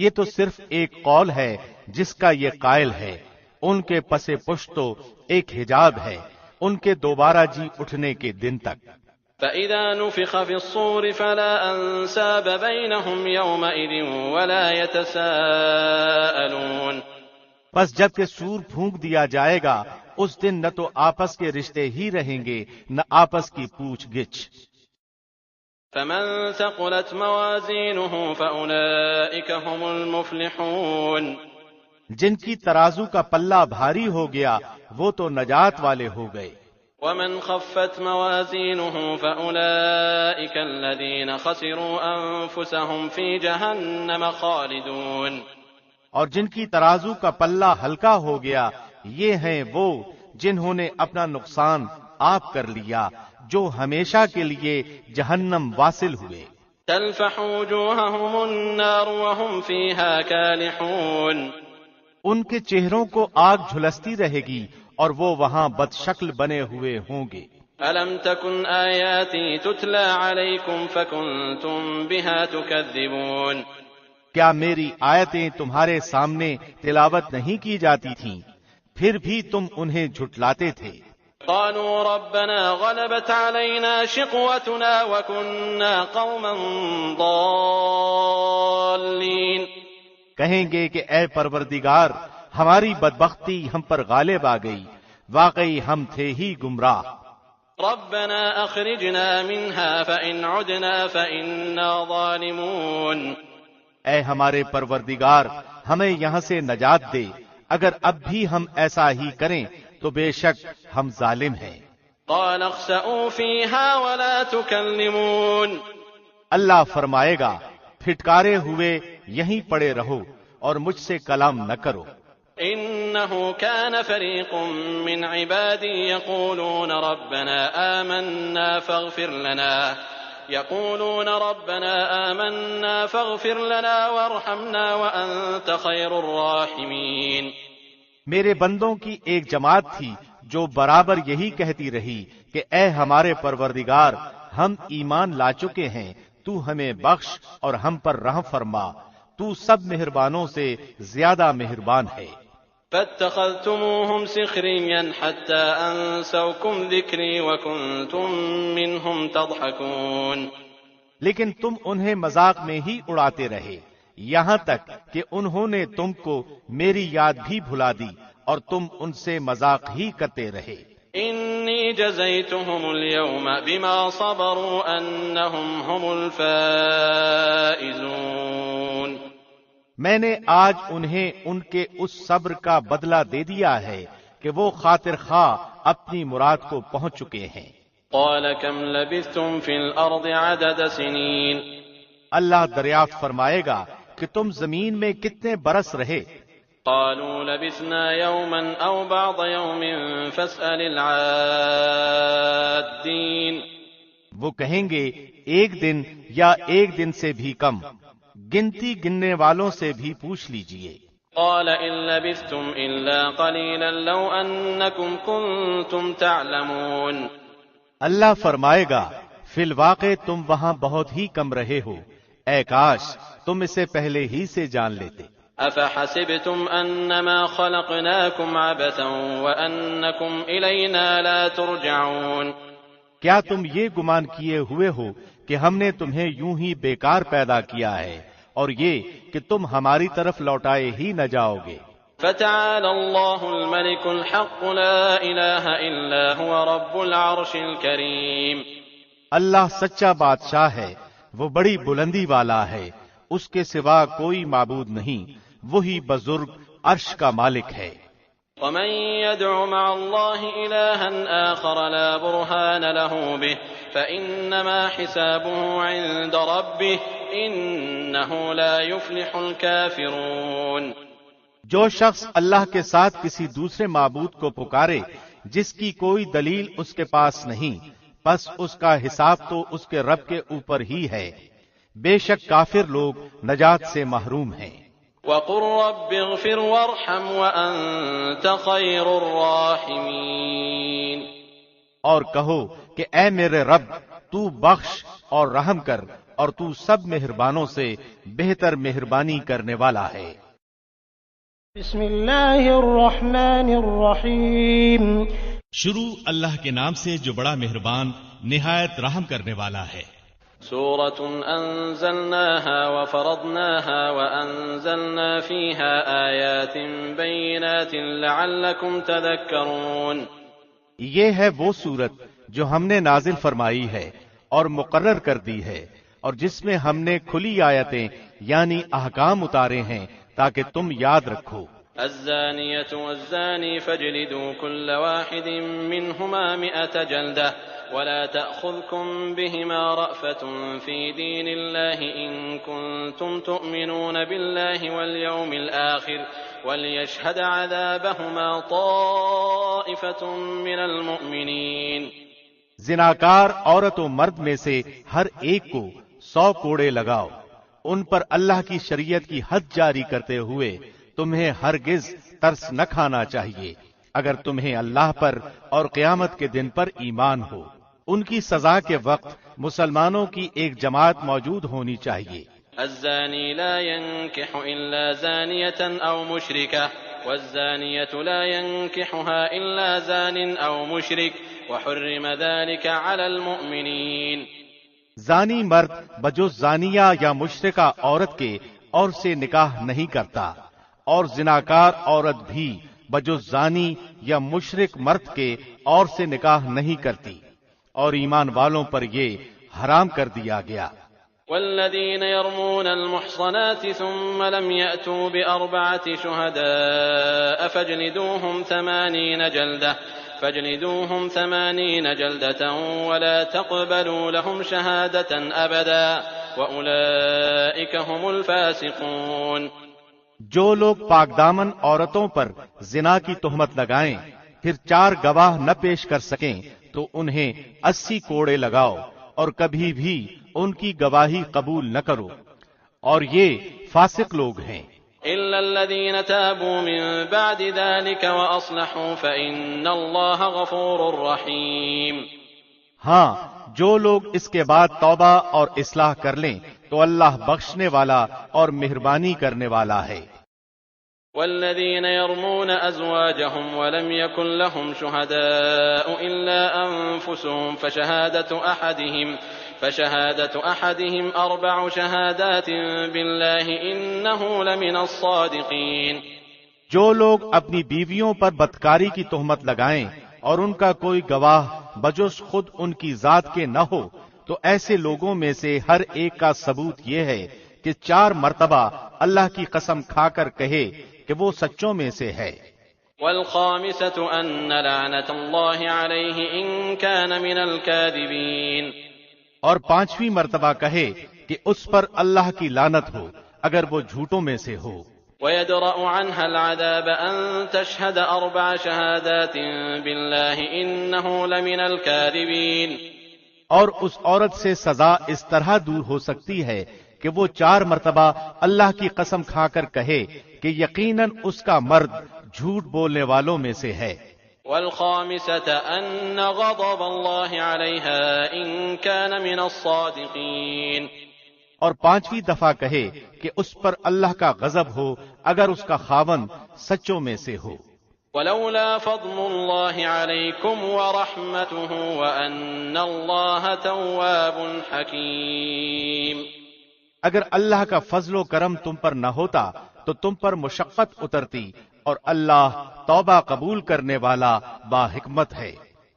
B: یہ تو صرف ایک قول ہے جس کا یہ قائل ہے، ان کے پس پشت تو ایک حجاب ہے ان کے دوبارہ جی اٹھنے کے دن تک۔
C: فإذا نفخ في الصور فلا أنساب بينهم يومئذ ولا يتساءلون،
B: پس جب کہ سور پھونک دیا جائے گا اس دن نہ تو آپس کے رشتے ہی رہیں گے نہ آپس کی پوچھ گچھ۔
C: فمن ثقلت موازينه فأولئك هم المفلحون،
B: جن کی ترازو کا پلہ بھاری ہو گیا وہ تو نجات والے ہو گئے۔
C: ومن خفت موازينه فأولئك الذين خسروا أنفسهم في جهنم خالدون،
B: اور جن کی ترازو کا پلہ ہلکا ہو گیا یہ ہیں وہ جنہوں نے اپنا نقصان آپ کر لیا جو ہمیشہ کے لیے جہنم واصل ہوئے۔
C: تلفح وجوههم النار وهم فيها كالحون،
B: ان کے چہروں کو آگ جھلستی رہے گی اور وہ وہاں بد شکل بنے ہوئے ہوں گے۔
C: ألم تكن آياتي تتلى عليكم فكنتم بها تكذبون،
B: کیا میری آیتیں تمہارے سامنے تلاوت نہیں کی جاتی تھیں پھر بھی تم انہیں جھٹلاتے تھے۔
C: قالوا ربنا غلبت علينا شقوتنا وكنا قوما ضالين،
B: کہیں گے کہ اے پروردگار ہماری بدبختی ہم پر غالب آ گئی، واقعی ہم تھے ہی گمراہ۔
C: ربنا اخرجنا منها فإن عدنا فإنا ظالمون،
B: اے ہمارے پروردگار ہمیں یہاں سے نجات دے، اگر اب بھی ہم ایسا ہی کریں تو بے شک ہم ظالم ہیں۔
C: قال اخسئوا فيها ولا تكلمون،
B: اللہ فرمائے گا پھٹکارے ہوئے یہیں پڑے رہو اور مجھ سے کلام نہ کرو۔
C: إنه كان فريق من عبادي يقولون ربنا آمنا فاغفر لنا وارحمنا وأنت خير الراحمين،
B: میرے بندوں کی ایک جماعت تھی جو برابر یہی کہتی رہی کہ اے ہمارے پروردگار ہم ایمان لا چکے ہیں، تو ہمیں بخش اور ہم پر رحم فرما، تو سب مہربانوں سے زیادہ مہربان ہے۔
C: فاتخذتموهم سخريا حتى أنسوكم ذكري وكنتم منهم تضحكون،
B: لیکن تم انہیں مذاق میں ہی اڑاتے رہے یہاں تک کہ انہوں نے تم کو میری یاد بھی بھلا دی اور تم ان سے مذاق ہی کرتے رہے۔
C: إني جزيتهم اليوم بما صبروا أنهم هم الفائزون،
B: میں نے آج انہیں ان کے اس صبر کا بدلہ دے دیا ہے کہ وہ خاطر خواہ اپنی مراد کو پہنچ چکے ہیں۔
C: قال كم لبثتم في الأرض عدد سنين،
B: اللہ دریافت فرمائے گا کہ تم زمین میں کتنے برس رہے۔
C: قالوا لبثنا يوما أو بعض يوم فاسأل العادين.
B: وہ کہیں گے ایک دن یا ایک دن سے بھی کم، گنتی گننے والوں سے بھی پوچھ لیجئے۔
C: قال إن لبثتم إلا قليلا لو أنكم كنتم تعلمون.
B: اللہ فرمائے گا فی الواقع تم وہاں بہت ہی کم رہے ہو، اے کاش تم اسے پہلے ہی سے جان لیتے۔
C: أفحسبتم أنما خلقناكم عبثا وأنكم إلينا لا ترجعون.
B: کیا تم یہ گمان کیے ہوئے ہو کہ ہم نے تمہیں یوں ہی بیکار پیدا کیا ہے اور یہ کہ تم ہماری طرف لوٹائے ہی نہ جاؤ گے؟
C: فتعالى الله الملك الحق لا إله إلا هو رب العرش الكريم.
B: اللہ سچا بادشاہ ہے، وہ بڑی بلندی والا ہے، اس کے سوا کوئی معبود نہیں، وہی بزرگ عرش کا مالک ہے۔
C: ومن يدع مع الله إلها آخر لا برهان له به فإنما حسابه عند ربه إنه لا يفلح الكافرون.
B: جو شخص اللہ کے ساتھ کسی دوسرے معبود کو پکارے جس کی کوئی دلیل اس کے پاس نہیں، پس اس کا حساب تو اس کے رب کے اوپر ہی ہے، بے شک کافر لوگ نجات سے محروم ہیں۔
C: وَقُلْ رَبِّ اغْفِرْ وَارْحَمْ وَأَنْتَ خَيْرُ الرَّاحِمِينَ.
B: اور کہو کہ اے میرے رب تو بخش اور رحم کر اور تو سب مہربانوں سے بہتر مہربانی کرنے والا ہے۔
A: بسم اللہ الرحمن الرحیم۔
B: شروع اللہ کے نام سے جو بڑا مہربان نہایت رحم کرنے والا ہے۔
C: سورة أنزلناها وفرضناها وأنزلنا فيها آيات بينات لعلكم تذكرون.
B: یہ ہے وہ سورت جو ہم نے نازل فرمائی ہے اور مقرر کر دی ہے، اور جس میں ہم نے کھلی آیتیں یعنی احکام اتارے ہیں تاکہ تم یاد رکھو۔
C: الزانية والزاني فاجلدوا كل واحد منهما 100 جلدة ولا تأخذكم بهما رأفة في دين الله إن كنتم تؤمنون بالله واليوم الآخر وليشهد عذابهما طائفة من المؤمنين.
B: زناکار عورت و مرد میں سے ہر ایک کو 100 کوڑے لگاؤ، ان پر اللہ کی شریعت کی حد جاری کرتے ہوئے تمہیں ہرگز ترس نہ کھانا چاہیے اگر تمہیں اللہ پر اور قیامت کے دن پر ایمان ہو۔ ان کی سزا کے وقت مسلمانوں کی ایک جماعت موجود ہونی چاہیے۔
C: الزاني لا ينكح إلا زانية أو مشركة والزانية لا ينكحها إلا زان أو مشرك وحرم ذلك على المؤمنين.
B: زانی مرد بجز زانیہ یا مشرکہ عورت کے اور سے نکاح نہیں کرتا، اور زناکار عورت بھی بجز زانی یا مشرک مرد کے اور سے نکاح نہیں کرتی، اور ایمان والوں پر یہ حرام کر دیا گیا۔
C: والذين يرمون المحصنات ثم لم يأتوا ب4 شهداء فاجلدوهم 80 جلدة ولا تقبلوا لهم شهادة أبدا وأولئك هم الفاسقون.
B: جو لوگ پاک دامن عورتوں پر زنا کی تہمت لگائیں پھر 4 گواہ نہ پیش کر سکیں تو انہیں 80 کوڑے لگاؤ اور کبھی بھی ان کی گواہی قبول نہ کرو، اور یہ فاسق لوگ ہیں۔
C: إلا الذين تابوا من بعد ذلك وأصلحوا فإن الله غفور رحيم.
B: ہاں، جو لوگ اس کے بعد توبہ اور اصلاح کر لیں تو اللہ بخشنے والا اور مہربانی کرنے والا ہے۔
C: والذين يرمون أزواجهم ولم يكن لهم شهداء إلا أنفسهم فشهادة أحدهم 4 شهادات بالله إنه لمن الصادقين.
B: جو لوگ اپنی بیویوں پر بدکاری کی تہمت لگائیں اور ان کا کوئی گواہ بجز خود ان کی ذات کے نہ ہو تو ایسے لوگوں میں سے ہر ایک کا ثبوت یہ ہے کہ 4 مرتبہ اللہ کی قسم کھا کر کہے کہ وہ سچوں میں سے ہے۔
C: والخامسة أن لعنة الله عليه إن كان من الكاذبين.
B: اور 5ویں مرتبہ کہے کہ اس پر اللہ کی لعنت ہو اگر وہ جھوٹوں میں سے ہو۔
C: ويدرأ عنها العذاب أن تشهد 4 شهادات بالله إنه لمن الكاذبين.
B: اور اس عورت سے سزا اس طرح دور ہو سکتی ہے کہ وہ 4 مرتبہ اللہ کی قسم کھا کر کہے کہ یقیناً اس کا مرد جھوٹ بولنے والوں میں سے ہے.
C: والخامسة أن غضب الله عليها إن كان من الصادقين.
B: اور 5ویں دفعہ کہے کہ اس پر اللہ کا غضب ہو اگر اس کا خاوند سچوں میں سے ہو.
C: ولولا فضل الله عليكم ورحمته وأن الله تواب حكيم.
B: اگر اللہ کا فضل و کرم تم پر نہ ہوتا تو تم پر مشقت اترتی اور اللہ توبہ قبول کرنے والا با حکمت ہے.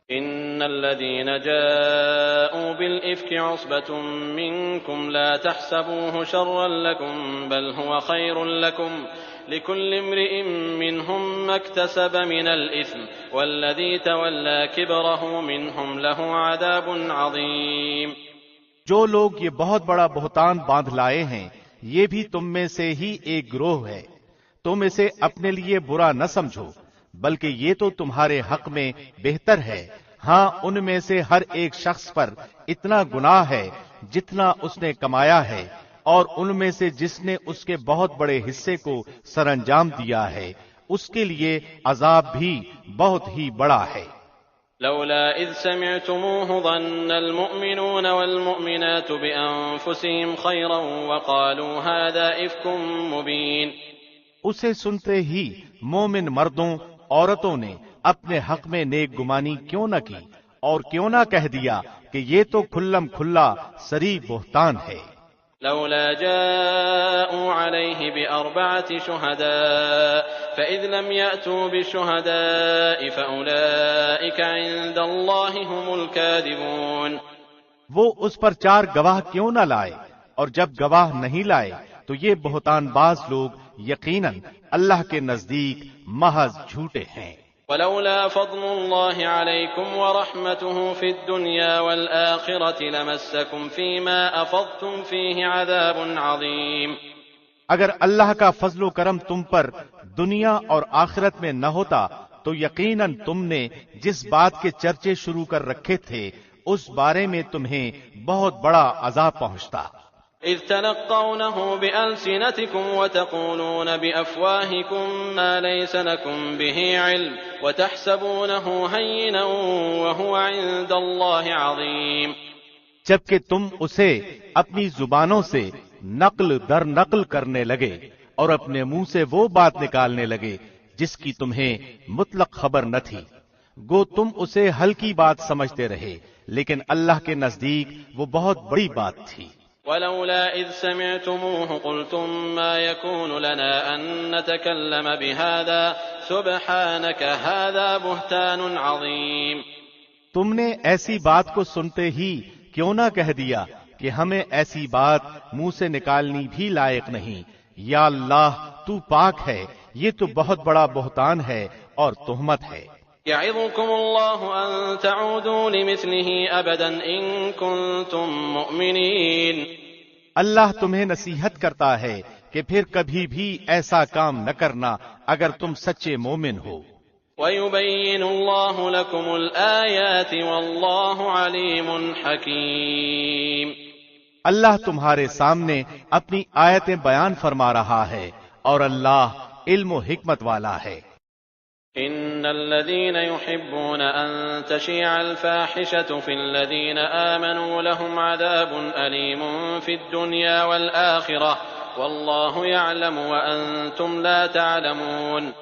C: ان الذين جاءوا بالإفك عصبة منكم لا تحسبوه شرا لكم بل هو خير لكم لكل امرئ منهم ما اكتسب من الإثم والذي تولى كبره منهم له عذاب عظيم.
B: جو لوگ یہ بہت بڑا بہتان باندھ لائے ہیں یہ بھی تم میں سے ہی ایک گروہ ہے. تم اسے اپنے لیے برا نہ سمجھو بلکہ یہ تو تمہارے حق میں بہتر ہے. ہاں ان میں سے ہر ایک شخص پر اتنا گناہ ہے جتنا اس نے کمایا ہے اور ان میں سے جس نے اس کے بہت بڑے حصے کو سر انجام دیا ہے اس کے لیے عذاب بھی بہت ہی بڑا ہے.
C: لولا اذ سمعتموه ظن المؤمنون والمؤمنات بأنفسهم خيرا وقالوا هذا إفك مبين.
B: اسے سنتے ہی مومن مردوں عورتوں نے اپنے حق میں نیک گمانی کیوں نہ کی اور کیوں نہ کہہ دیا کہ یہ تو کھلم کھلا سری بہتان ہے.
C: لولا جاءوا عليه ب4 شهداء فإذ لم يأتوا بالشهداء فأولئك عند الله هم الكاذبون.
B: وہ اس پر 4 گواہ کیوں نہ لائے اور جب گواہ نہیں لائے تو یہ بہتان باز لوگ یقیناً اللہ کے نزدیک محض جھوٹے ہیں.
C: ولولا فضل الله عليكم ورحمته في الدنيا والآخرة لمسكم فيما أفضتم فيه عذاب عظيم.
B: اگر اللہ کا فضل و کرم تم پر دنیا اور آخرت میں نہ ہوتا تو یقیناً تم نے جس بات کے چرچے شروع کر رکھے تھے اس بارے میں تمہیں بہت بڑا عذاب پہنچتا.
C: إذ تلقونه بألسنتكم وتقولون بأفواهكم ما ليس لكم به علم وتحسبونه هينا وهو عند الله عظيم.
B: جبکہ تم اسے اپنی زبانوں سے نقل در نقل کرنے لگے اور اپنے منہ سے وہ بات نکالنے لگے جس کی تمہیں مطلق خبر نہ تھی. گو تم اسے ہلکی بات سمجھتے رہے لیکن اللہ کے نزدیک وہ بہت بڑی بات تھی.
C: ولولا إذ سمعتموه قلتم ما يكون لنا أن نتكلم بهذا سبحانك هذا بهتان عظيم.
B: تم نے ایسی بات کو سنتے ہی کیوں نہ کہہ دیا کہ ہمیں ایسی بات منہ سے نکالنی بھی لائق نہیں. یا اللہ تو پاک ہے، یہ تو بہت بڑا بہتان ہے اور تہمت ہے.
C: يعظكم الله أن تعودوا لمثله أبدا إن كنتم مؤمنين.
B: اللہ تمہیں نصیحت کرتا ہے کہ پھر کبھی بھی ایسا کام نہ کرنا اگر تم سچے مومن ہو.
C: ويبين الله لكم الآيات والله عليم حكيم.
B: اللہ تمہارے سامنے اپنی آیتیں بیان فرما رہا ہے اور اللہ علم و حکمت والا ہے.
C: إن الذين يحبون أن تشيع الفاحشة في الذين آمنوا لهم عذاب أليم في الدنيا والآخرة والله يعلم وأنتم لا تعلمون.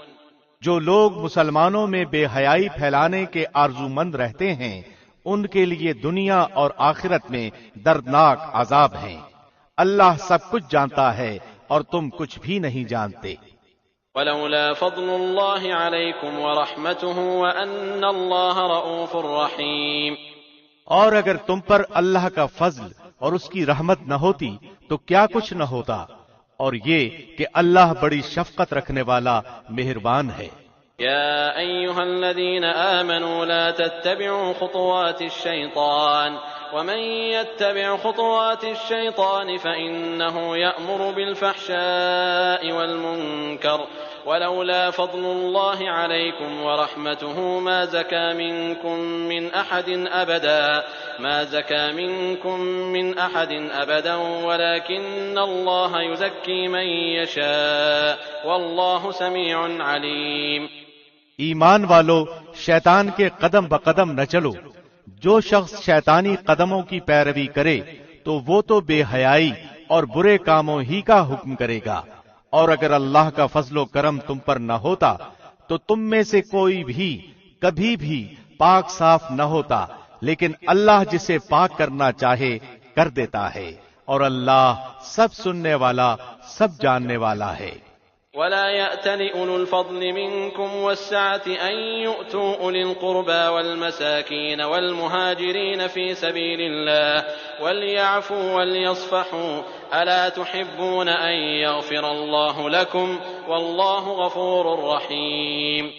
B: جو لوگ مسلمانوں میں بے حیائی پھیلانے کے آرزو مند رہتے ہیں ان کے لیے دنیا اور آخرت میں دردناک عذاب ہیں. اللہ سب کچھ جانتا ہے اور تم کچھ بھی نہیں جانتے.
C: ولولا فضل الله عليكم ورحمته وأن الله رؤوف رحيم.
B: اور اگر تم پر اللہ کا فضل اور اس کی رحمت نہ ہوتی تو کیا کچھ نہ ہوتا اور یہ کہ اللہ بڑی شفقت رکھنے والا مہربان ہے.
C: يا أيها الذين آمنوا لا تتبعوا خطوات الشيطان ومن يتبع خطوات الشيطان فإنه يأمر بالفحشاء والمنكر ولولا فضل الله عليكم ورحمته ما زكى منكم من أحد أبدا ولكن الله يزكي من يشاء والله سميع عليم۔
B: ایمان والو، شیطان کے قدم بقدم نہ چلو۔ جو شخص شیطانی قدموں کی پیروی کرے تو وہ تو بے حیائی اور برے کاموں ہی کا حکم کرے گا، اور اگر اللہ کا فضل و کرم تم پر نہ ہوتا تو تم میں سے کوئی بھی کبھی بھی پاک صاف نہ ہوتا، لیکن اللہ جسے پاک کرنا چاہے کر دیتا ہے، اور اللہ سب سننے والا سب جاننے والا ہے۔
C: ولا يأتل أولو الفضل منكم والسعة أن يؤتوا أولي القربى والمساكين والمهاجرين في سبيل الله وليعفوا وليصفحوا ألا تحبون أن يغفر الله لكم والله غفور رحيم۔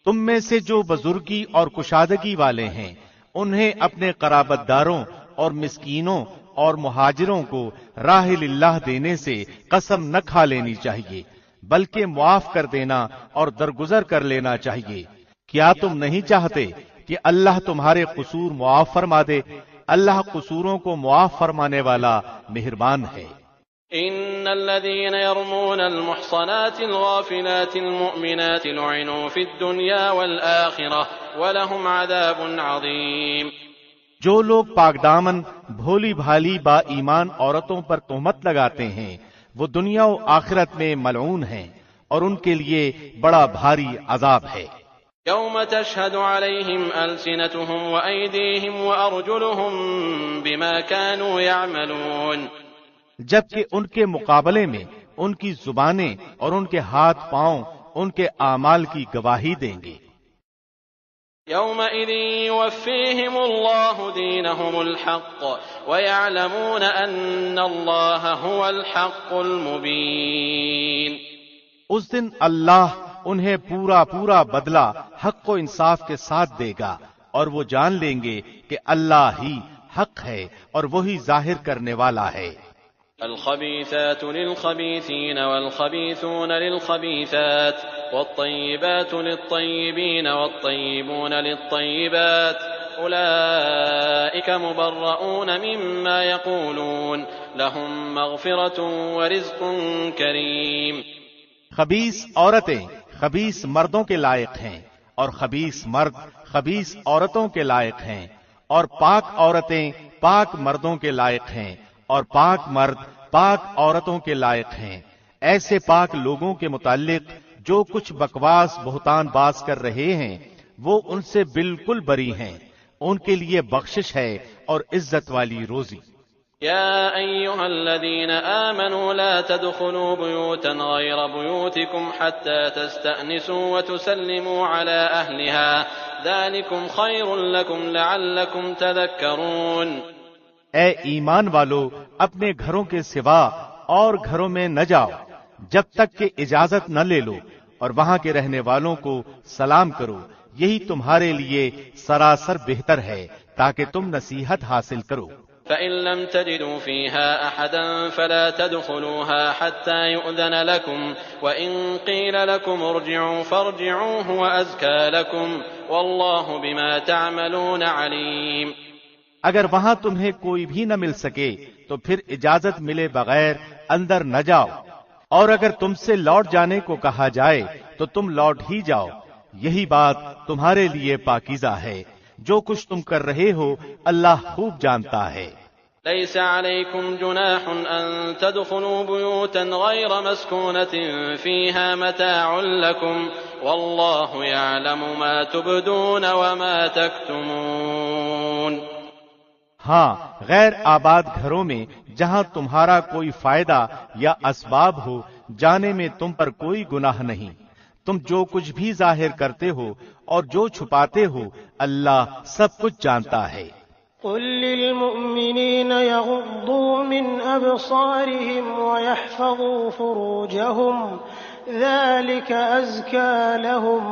B: تم میں سے جو بزرگی اور کشادگی والے ہیں انہیں اپنے قرابت داروں اور مسکینوں اور مہاجروں کو راہ اللہ دینے سے قسم نہ کھا لینی چاہیے، بلکہ معاف کر دینا اور درگزر کر لینا چاہیے۔ کیا تم نہیں چاہتے کہ اللہ تمہارے قصور معاف فرما دے؟ اللہ قصوروں کو معاف فرمانے والا مہربان ہے۔
C: ان الذين يرمون المحصنات الغافلات المؤمنات لعنوا في الدنيا والآخرة ولهم عذاب عظيم۔
B: جو لوگ پاک دامن بھولی بھالی با ایمان عورتوں پر تہمت لگاتے ہیں وہ دنیا و آخرت میں ملعون ہیں، اور ان کے لیے بڑا بھاری عذاب ہے۔
C: يوم تشهد عليهم ألسنتهم وأيديهم وأرجلهم بما كانوا يعملون،
B: جبکہ ان کے مقابلے میں ان کی زبانیں اور ان کے ہاتھ پاؤں ان کے اعمال کی گواہی دیں گے۔
C: يومئذ يوفيهم الله دينهم الحق ويعلمون أن الله هو الحق المبين۔
B: اس دن اللہ انہیں پورا پورا بدلہ حق و انصاف کے ساتھ دے گا، اور وہ جان لیں گے کہ اللہ ہی حق ہے اور وہی ظاہر کرنے والا ہے۔
C: الخبيثات للخبيثين والخبيثون للخبيثات والطيبات للطيبين والطيبون للطيبات أولئك مبرؤون مما يقولون لهم مغفرة ورزق كريم۔
B: خبیث عورتیں خبیث مردوں کے لائق ہیں، اور خبیث مرد خبیث عورتوں کے لائق ہیں، اور پاک عورتیں پاک مردوں کے لائق ہیں، اور پاک مرد پاک عورتوں کے لائق ہیں۔ ایسے پاک لوگوں کے متعلق جو کچھ بکواس بہتان باز کر رہے ہیں وہ ان سے بالکل بری ہیں، ان کے لیے بخشش ہے اور عزت والی روزی۔
C: يا أيها الذين آمنوا لا تدخلوا بيوتا غير بيوتكم حتى تستأنسوا وتسلموا على أهلها ذلكم خير لكم لعلكم تذكرون۔
B: اے ایمان والو، اپنے گھروں کے سوا اور گھروں میں نہ جاؤ جب تک کہ اجازت نہ لے لو، اور وہاں کے رہنے والوں کو سلام کرو، یہی تمہارے لیے سراسر بہتر ہے تاکہ تم نصیحت حاصل کرو۔
C: فإن لم تجدوا فيها أحدا فلا تدخلوها حتى يؤذن لكم وإن قيل لكم ارجعوا فارجعوا هو أزكى لكم والله بما تعملون عليم۔
B: اگر وہاں تمہیں کوئی بھی نہ مل سکے تو پھر اجازت ملے بغیر اندر نہ جاؤ، اور اگر تم سے لوٹ جانے کو کہا جائے تو تم لوٹ ہی جاؤ، یہی بات تمہارے لیے پاکیزہ ہے۔ جو کچھ تم کر رہے ہو اللہ خوب جانتا ہے۔
C: ليس عليكم جناح أن تدخلوا بيوتا غير مسكونة فيها متاع لكم والله يعلم ما تبدون وما تكتمون۔
B: ہاں، غیر آباد گھروں میں جہاں تمہارا کوئی فائدہ یا اسباب ہو جانے میں تم پر کوئی گناہ نہیں، تم جو کچھ بھی ظاہر کرتے ہو اور جو چھپاتے ہو اللہ سب کچھ جانتا ہے۔
A: قل للمؤمنين يغضوا من أبصارهم ويحفظوا فروجهم ذلك أزكى لهم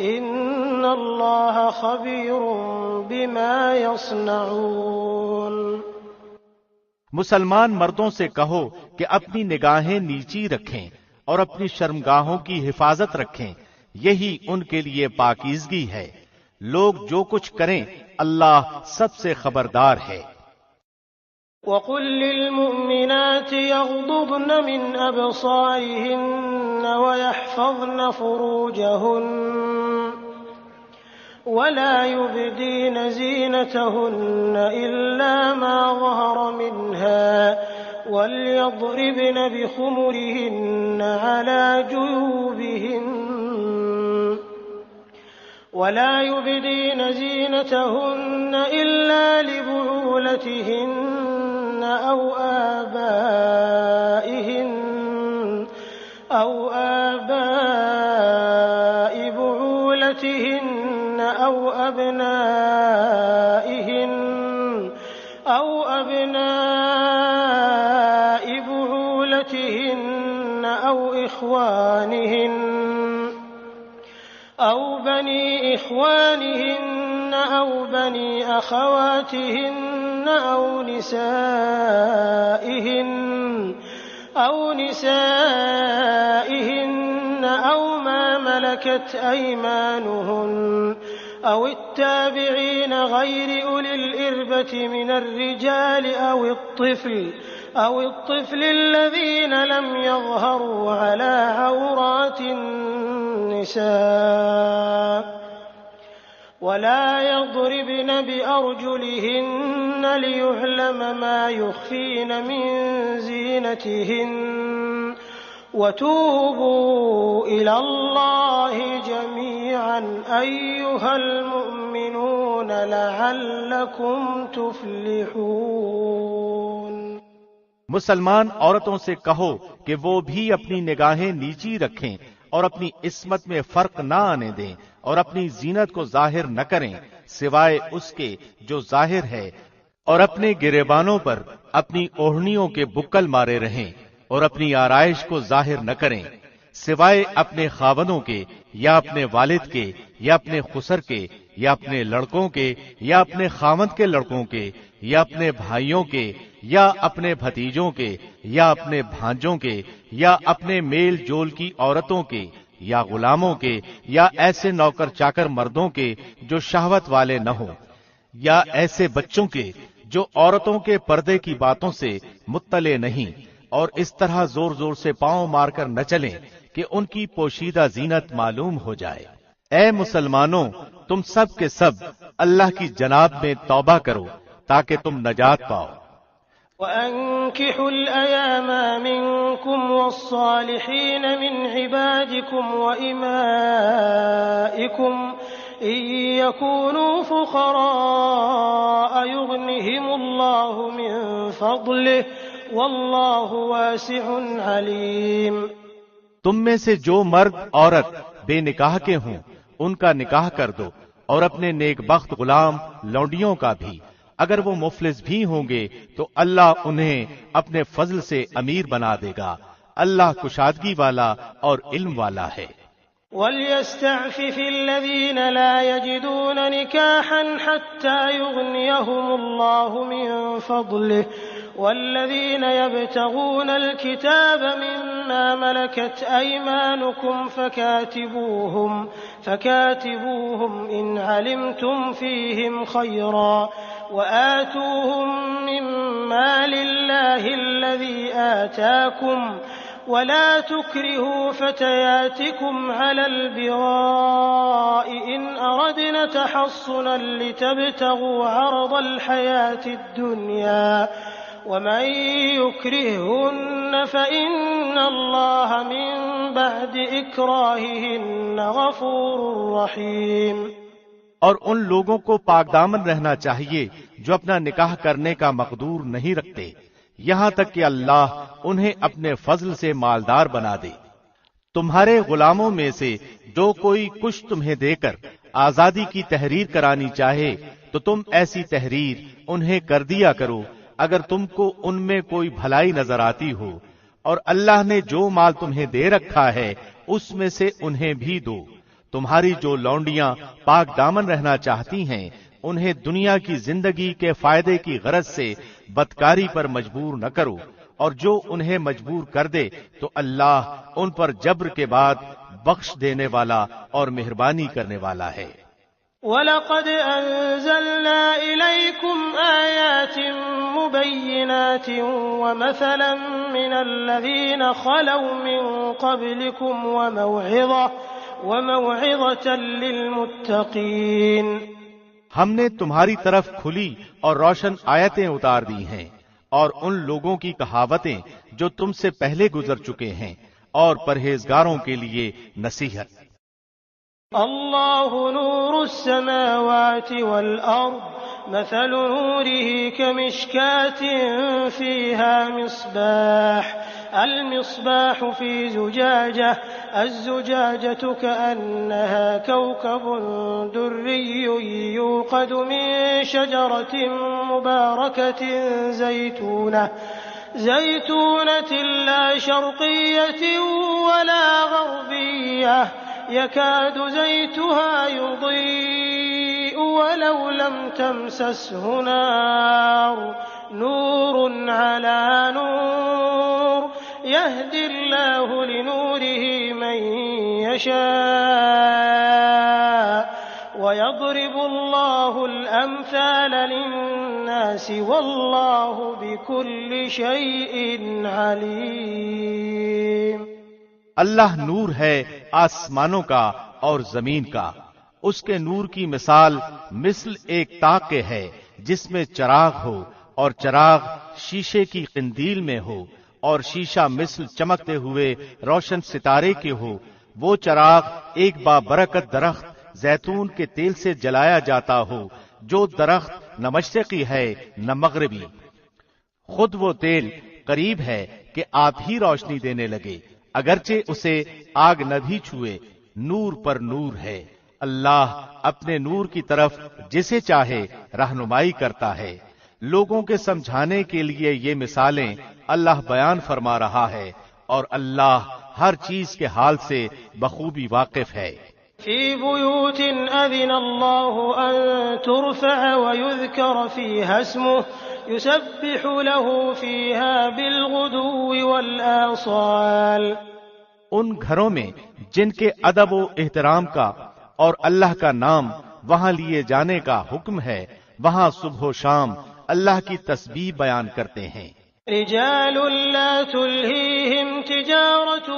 A: إن الله خبير بما يصنعون۔
B: مسلمان مردوں سے کہو کہ اپنی نگاہیں نیچی رکھیں اور اپنی شرمگاہوں کی حفاظت رکھیں، یہی ان کے لیے پاکیزگی ہے۔ لوگ جو کچھ کریں اللہ سب سے خبردار ہے۔
A: وَقُل لِّلْمُؤْمِنَاتِ يَغْضُضْنَ مِنْ أَبْصَارِهِنَّ وَيَحْفَظْنَ فُرُوجَهُنَّ وَلَا يُبْدِينَ زِينَتَهُنَّ إِلَّا مَا ظَهَرَ مِنْهَا وَلْيَضْرِبْنَ بِخُمُرِهِنَّ عَلَى جُيُوبِهِنَّ ولا يبدين زينتهن إلا لبعولتهن أو آباء بعولتهن أو أبناء بعولتهن أو إخوانهن أو بني إخوانهن أو بني أخواتهن أو نسائهن أو ما ملكت أيمانهن أو التابعين غير أولي الإربة من الرجال أو الطفل الذين لم يظهروا على عورات النساء ولا يضربن بأرجلهن ليعلم ما يخفين من زينتهن وتوبوا إلى الله جميعا أيها المؤمنون لعلكم تفلحون۔
B: مسلمان عورتوں سے کہو کہ وہ بھی اپنی نگاہیں نیچی رکھیں اور اپنی عصمت میں فرق نہ آنے دیں اور اپنی زینت کو ظاہر نہ کریں سوائے اس کے جو ظاہر ہے، اور اپنے گریبانوں پر اپنی اوڑھنیوں کے بکل مارے رہیں اور اپنی آرائش کو ظاہر نہ کریں سوائے اپنے خاوندوں کے یا اپنے والد کے یا اپنے خسر کے یا اپنے لڑکوں کے یا اپنے خاوند کے لڑکوں کے یا اپنے بھائیوں کے یا اپنے بھتیجوں کے یا اپنے بھانجوں کے یا اپنے میل جول کی عورتوں کے یا غلاموں کے یا ایسے نوکر چاکر مردوں کے جو شہوت والے نہ ہوں، یا ایسے بچوں کے جو عورتوں کے پردے کی باتوں سے مطلع نہیں، اور اس طرح زور زور سے پاؤں مار کر نہ چلیں کہ ان کی پوشیدہ زینت معلوم ہو جائے۔ اے مسلمانوں، تم سب کے سب اللہ کی جناب میں توبہ کرو تاکہ تم نجات پاؤ۔
A: وَأَنكِحُوا الْأَيَامَ مِنكُمْ وَالصَّالِحِينَ مِنْ عِبَادِكُمْ وَإِمَائِكُمْ إِن يَكُونُوا فُقَرَاءَ يُغْنِهِمُ اللَّهُ مِنْ فَضْلِهِ وَاللَّهُ وَاسِعٌ عَلِيمٌ۔
B: تم میں سے جو مرد عورت بے نکاح کے ہوں ان کا نکاح کر دو، اور اپنے نیک بخت غلام لونڈیوں کا بھی، اگر وہ مفلس بھی ہوں گے تو اللہ انہیں اپنے فضل سے امیر بنا دے گا، اللہ کشادگی والا اور علم والا ہے۔
A: وَلْيَسْتَعْفِفِ الَّذِينَ لَا يَجِدُونَ نِكَاحًا حَتَّى يُغْنِيَهُمُ اللَّهُ مِنْ فَضْلِهِ وَالَّذِينَ يَبْتَغُونَ الْكِتَابَ مِمَّا مَلَكَتْ أَيْمَانُكُمْ فَكَاتِبُوهُمْ إِنْ عَلِمْتُمْ فِيهِمْ خَيْرًا وَآتُوهُمْ مِنْ مَالِ اللَّهِ الَّذِي آتَاكُمْ وَلَا تُكْرِهُوا فَتَيَاتِكُمْ عَلَى الْبِغَاءِ إِنْ أَرَدْنَ تَحَصُّنًا لِتَبْتَغُوا عَرَضَ الْحَيَاةِ الدُّنْيَا وَمَنْ يُكْرِههُنَّ فَإِنَّ اللَّهَ مِنْ بَعْدِ إِكْرَاهِهِنَّ غَفُورٌ رَحِيمٌ۔
B: اور ان لوگوں کو پاک دامن رہنا چاہیے جو اپنا نکاح کرنے کا مقدور نہیں رکھتے یہاں تک کہ اللہ انہیں اپنے فضل سے مالدار بنا دے۔ تمہارے غلاموں میں سے جو کوئی کچھ تمہیں دے کر آزادی کی تحریر کرانی چاہے تو تم ایسی تحریر انہیں کر دیا کرو اگر تم کو ان میں کوئی بھلائی نظر آتی ہو، اور اللہ نے جو مال تمہیں دے رکھا ہے اس میں سے انہیں بھی دو۔ تمہاری جو لونڈیاں پاک دامن رہنا چاہتی ہیں انہیں دنیا کی زندگی کے فائدے کی غرض سے بدکاری پر مجبور نہ کرو، اور جو انہیں مجبور کر دے تو اللہ ان پر جبر کے بعد بخش دینے والا اور مہربانی کرنے والا ہے۔
A: وَلَقَدْ أَنزَلْنَا إِلَيْكُمْ آيَاتٍ مُبَيِّنَاتٍ وَمَثَلًا مِّنَ الَّذِينَ خَلَوْا مِن قَبْلِكُمْ وَمَوْعِظَةً لِّلْمُتَّقِينَ۔
B: ہم نے تمہاری طرف کھلی اور روشن آیتیں اتار دی ہیں، اور ان لوگوں کی کہاوتیں جو تم سے پہلے گزر چکے ہیں، اور پرہیزگاروں کے لیے نصیحت۔
A: اللہ نور السماوات والأرض مثل نوره كمشكاة فيها مصباح المصباح في زجاجة الزجاجة كأنها كوكب دري يوقد من شجرة مباركة زيتونة لا شرقية ولا غربية يكاد زيتها يضيء ولو لم تمسسه نور على نور يهدي الله لنوره من يشاء ويضرب الله الأمثال للناس والله بكل شيء عليم۔
B: اللہ نور ہے آسمانوں کا اور زمین کا، اس کے نور کی مثال مثل ایک تاق کے ہے جس میں چراغ ہو، اور چراغ شیشے کی قندیل میں ہو، اور شیشہ مثل چمکتے ہوئے روشن ستارے کے ہو۔ وہ چراغ ایک بابرکت درخت زیتون کے تیل سے جلایا جاتا ہو، جو درخت نہ مشرقی ہے نہ مغربی، خود وہ تیل قریب ہے کہ آپ ہی روشنی دینے لگے، اگرچہ اسے آگ نہ بھی چھوئے، نور پر نور ہے۔ اللہ اپنے نور کی طرف جسے چاہے رہنمائی کرتا ہے۔ لوگوں کے سمجھانے کے لیے یہ مثالیں اللہ بیان فرما رہا ہے، اور اللہ ہر چیز کے حال سے بخوبی واقف ہے۔
A: فی بیوت اذن اللہ ان ترفع ویذکر فیہا اسمہ یسبح له فیہا بالغدو والآصال۔
B: ان گھروں میں جن کے ادب و احترام کا اور اللہ کا نام وہاں لیے جانے کا حکم ہے، وہاں صبح و شام اللہ کی تسبیح بیان کرتے ہیں۔
A: رجال لا تلهيهم تجارة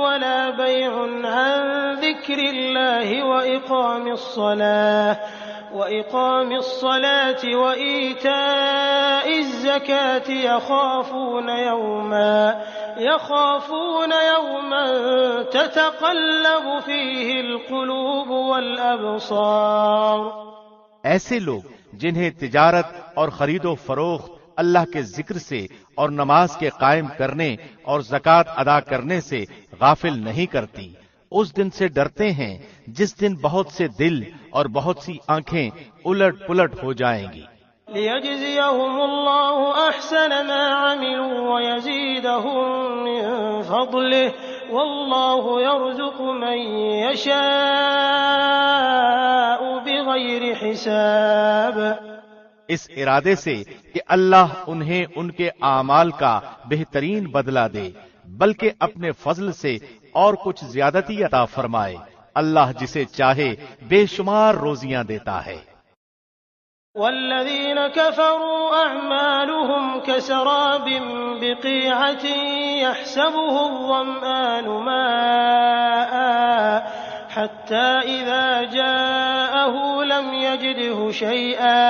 A: ولا بيع عن ذكر الله وإقام الصلاة وإيتاء الزكاة يخافون يوما تتقلب فيه القلوب والأبصار۔
B: ایسے لوگ جنہیں تجارت اور خرید و فروخت اللہ کے ذکر سے اور نماز کے قائم کرنے اور زکوٰۃ ادا کرنے سے غافل نہیں کرتی، اس دن سے ڈرتے ہیں جس دن بہت سے دل اور بہت سی آنکھیں الٹ پلٹ ہو جائیں گی۔
A: لِيَجْزِيَهُمُ اللَّهُ أَحْسَنَ مَا عَمِلُوا وَيَزِيدَهُم مِّن فَضْلِهِ وَاللَّهُ يَرْزُقُ مَن يَشَاءُ بِغَيْرِ حِسَابٍ۔
B: اس ارادے سے کہ اللہ انہیں ان کے اعمال کا بہترین بدلہ دے، بلکہ اپنے فضل سے اور کچھ زیادتی عطا فرمائے۔ اللہ جسے چاہے بے شمار روزیاں دیتا ہے۔
A: والذین کفروا اعمالهم کسراب بقیعة يحسبه الظمآن ماء حتى إذا جاءه لم يجده شيئا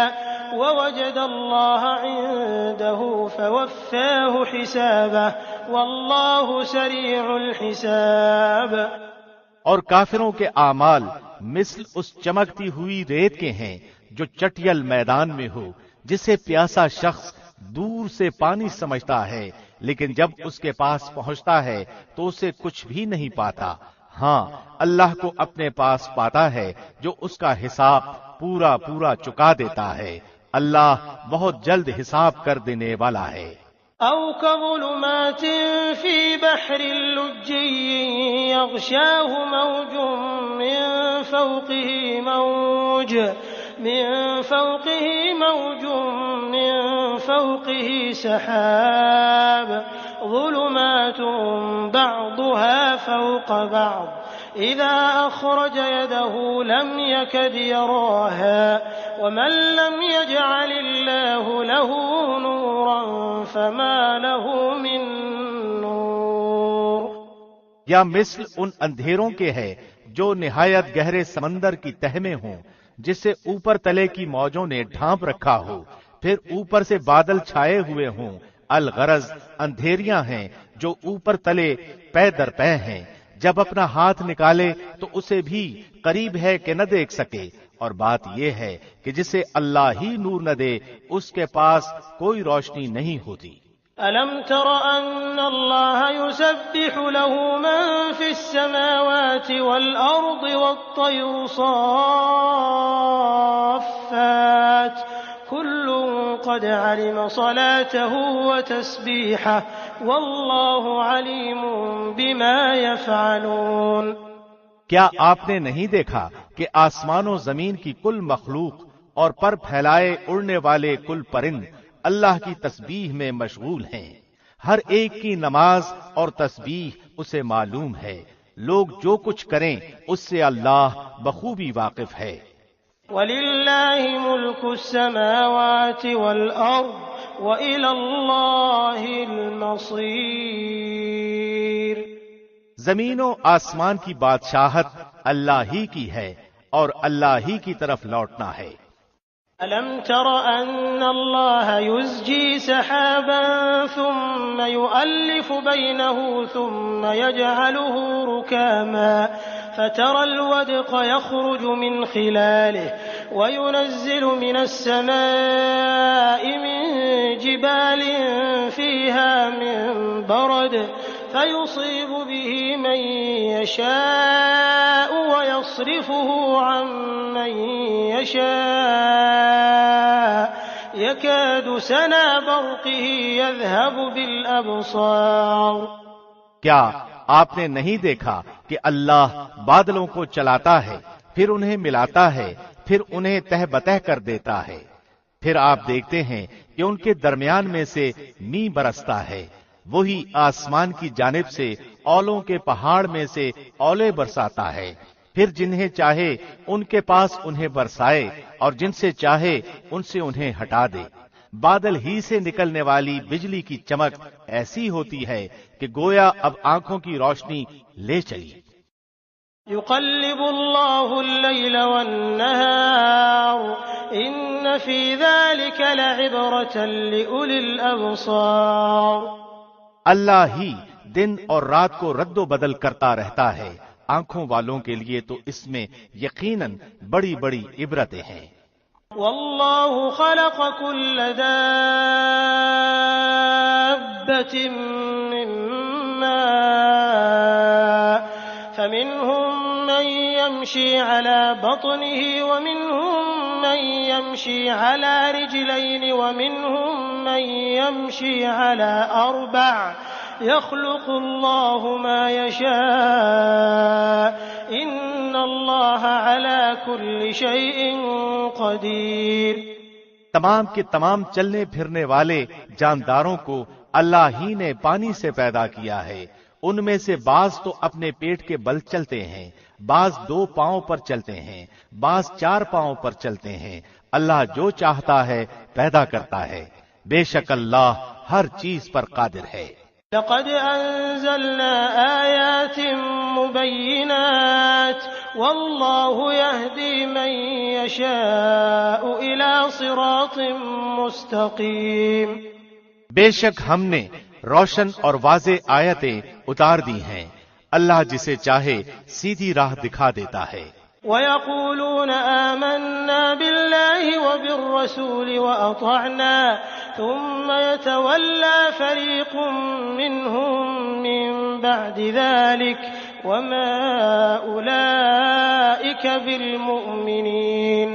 A: ووجد الله عنده فوفاه حسابه والله سريع الحساب۔
B: اور کافروں کے اعمال مثل اس چمکتی ہوئی ریت کے ہیں جو چٹیل میدان میں ہو، جسے پیاسا شخص دور سے پانی سمجھتا ہے، لیکن جب اس کے پاس پہنچتا ہے تو اسے کچھ بھی نہیں پاتا۔ ہاں، اللہ کو اپنے پاس پاتا ہے جو اس کا حساب پورا پورا چکا دیتا ہے۔ اللہ بہت جلد حساب کر دینے والا ہے۔
A: او كظلمات في بحر لجي يغشاه موج من فوقه موج من فوقه موج من فوقه سحاب ظلمات بعضها فوق بعض إذا أخرج يده لم يكد يراها ومن لم يجعل الله له نورا فما له من نور.
B: یا مثل ان اندھیروں کے ہے جو نہایت گہرے سمندر کی تہ میں ہوں، جسے اوپر تلے کی موجوں نے ڈھانپ رکھا ہو، پھر اوپر سے بادل چھائے ہوئے ہوں. الغرض اندھیریاں ہیں جو اوپر تلے پے در پے ہیں. جب اپنا ہاتھ نکالے تو اسے بھی قریب ہے کہ نہ دیکھ سکے. اور بات یہ ہے کہ جسے اللہ ہی نور نہ دے اس کے پاس کوئی روشنی نہیں ہوتی.
A: ألم تر أن الله يسبح له من في السماوات والأرض والطير صافات كل قد علم صلاته وتسبيحه والله عليم بما يفعلون.
B: کیا آپ نے نہیں دیکھا کہ آسمان و زمین کی کل مخلوق اور پر پھیلائے اڑنے والے کل پرند اللہ کی تسبیح میں مشغول ہیں؟ ہر ایک کی نماز اور تسبیح اسے معلوم ہے. لوگ جو کچھ کریں اس سے اللہ بخوبی واقف ہے.
A: وَلِلَّهِ مُلْكُ السَّمَاوَاتِ وَالْأَرْضِ وَإِلَى اللَّهِ الْمَصِيرُ.
B: زمین و آسمان کی بادشاہت اللہ ہی کی ہے اور اللہ ہی کی طرف لوٹنا ہے.
A: ألم تر أن الله يزجي سحابا ثم يؤلف بينه ثم يجعله ركاما فترى الودق يخرج من خلاله وينزل من السماء من جبال فيها من برد فيصيب به من يشاء ويصرفه عن من يشاء يكاد سنا برقه يذهب بالأبصار.
B: کیا آپ نے نہیں دیکھا کہ اللہ بادلوں کو چلاتا ہے، پھر انہیں ملاتا ہے، پھر انہیں تہ بتہ کر دیتا ہے، پھر آپ دیکھتے ہیں کہ ان کے درمیان میں سے می برستا ہے. وہی آسمان کی جانب سے اولوں کے پہاڑ میں سے اولے برساتا ہے، پھر جنہیں چاہے ان کے پاس انہیں برسائے اور جن سے چاہے ان سے انہیں ہٹا دے. بادل ہی سے نکلنے والی بجلی کی چمک ایسی ہوتی ہے کہ گویا اب آنکھوں کی روشنی لے چلی.
A: يقلب الله الليل والنهار إن في ذلك لعبرة لأولي الأبصار.
B: اللہ ہی دن اور رات کو رد و بدل کرتا رہتا ہے، آنکھوں والوں کے لیے تو اس میں یقیناً بڑی بڑی عبرتیں ہیں.
A: والله خلق كل دابة من ماء فمنهم من يمشي على بطنه ومنهم من يمشي على رجلين ومنهم من يمشي على أربع يخلق الله ما يشاء إن الله على كل شيء قدير.
B: تمام کے تمام چلنے پھرنے والے جانداروں کو اللہ ہی نے پانی سے پیدا کیا ہے. ان میں سے بعض تو اپنے پیٹ کے بل چلتے ہیں، بعض 2 پاؤں پر چلتے ہیں، بعض 4 پاؤں پر چلتے ہیں. اللہ جو چاہتا ہے پیدا کرتا ہے. بے شک اللہ ہر چیز پر قادر ہے.
A: لقد أنزلنا آيات مبينات والله يهدي من يشاء إلى صراط مستقيم.
B: بے شک ہم نے روشن اور واضح آیتیں اتار دی ہیں، اللہ جسے چاہے سیدھی راہ دکھا دیتا ہے.
A: وَيَقُولُونَ آمَنَّا بِاللَّهِ وَبِالرَّسُولِ وَأَطَعْنَا ثُمَّ يَتَوَلَّى فَرِيقٌ مِّنْهُم مِّن بَعْدِ ذَلِكَ وَمَا أُولَئِكَ بِالْمُؤْمِنِينَ.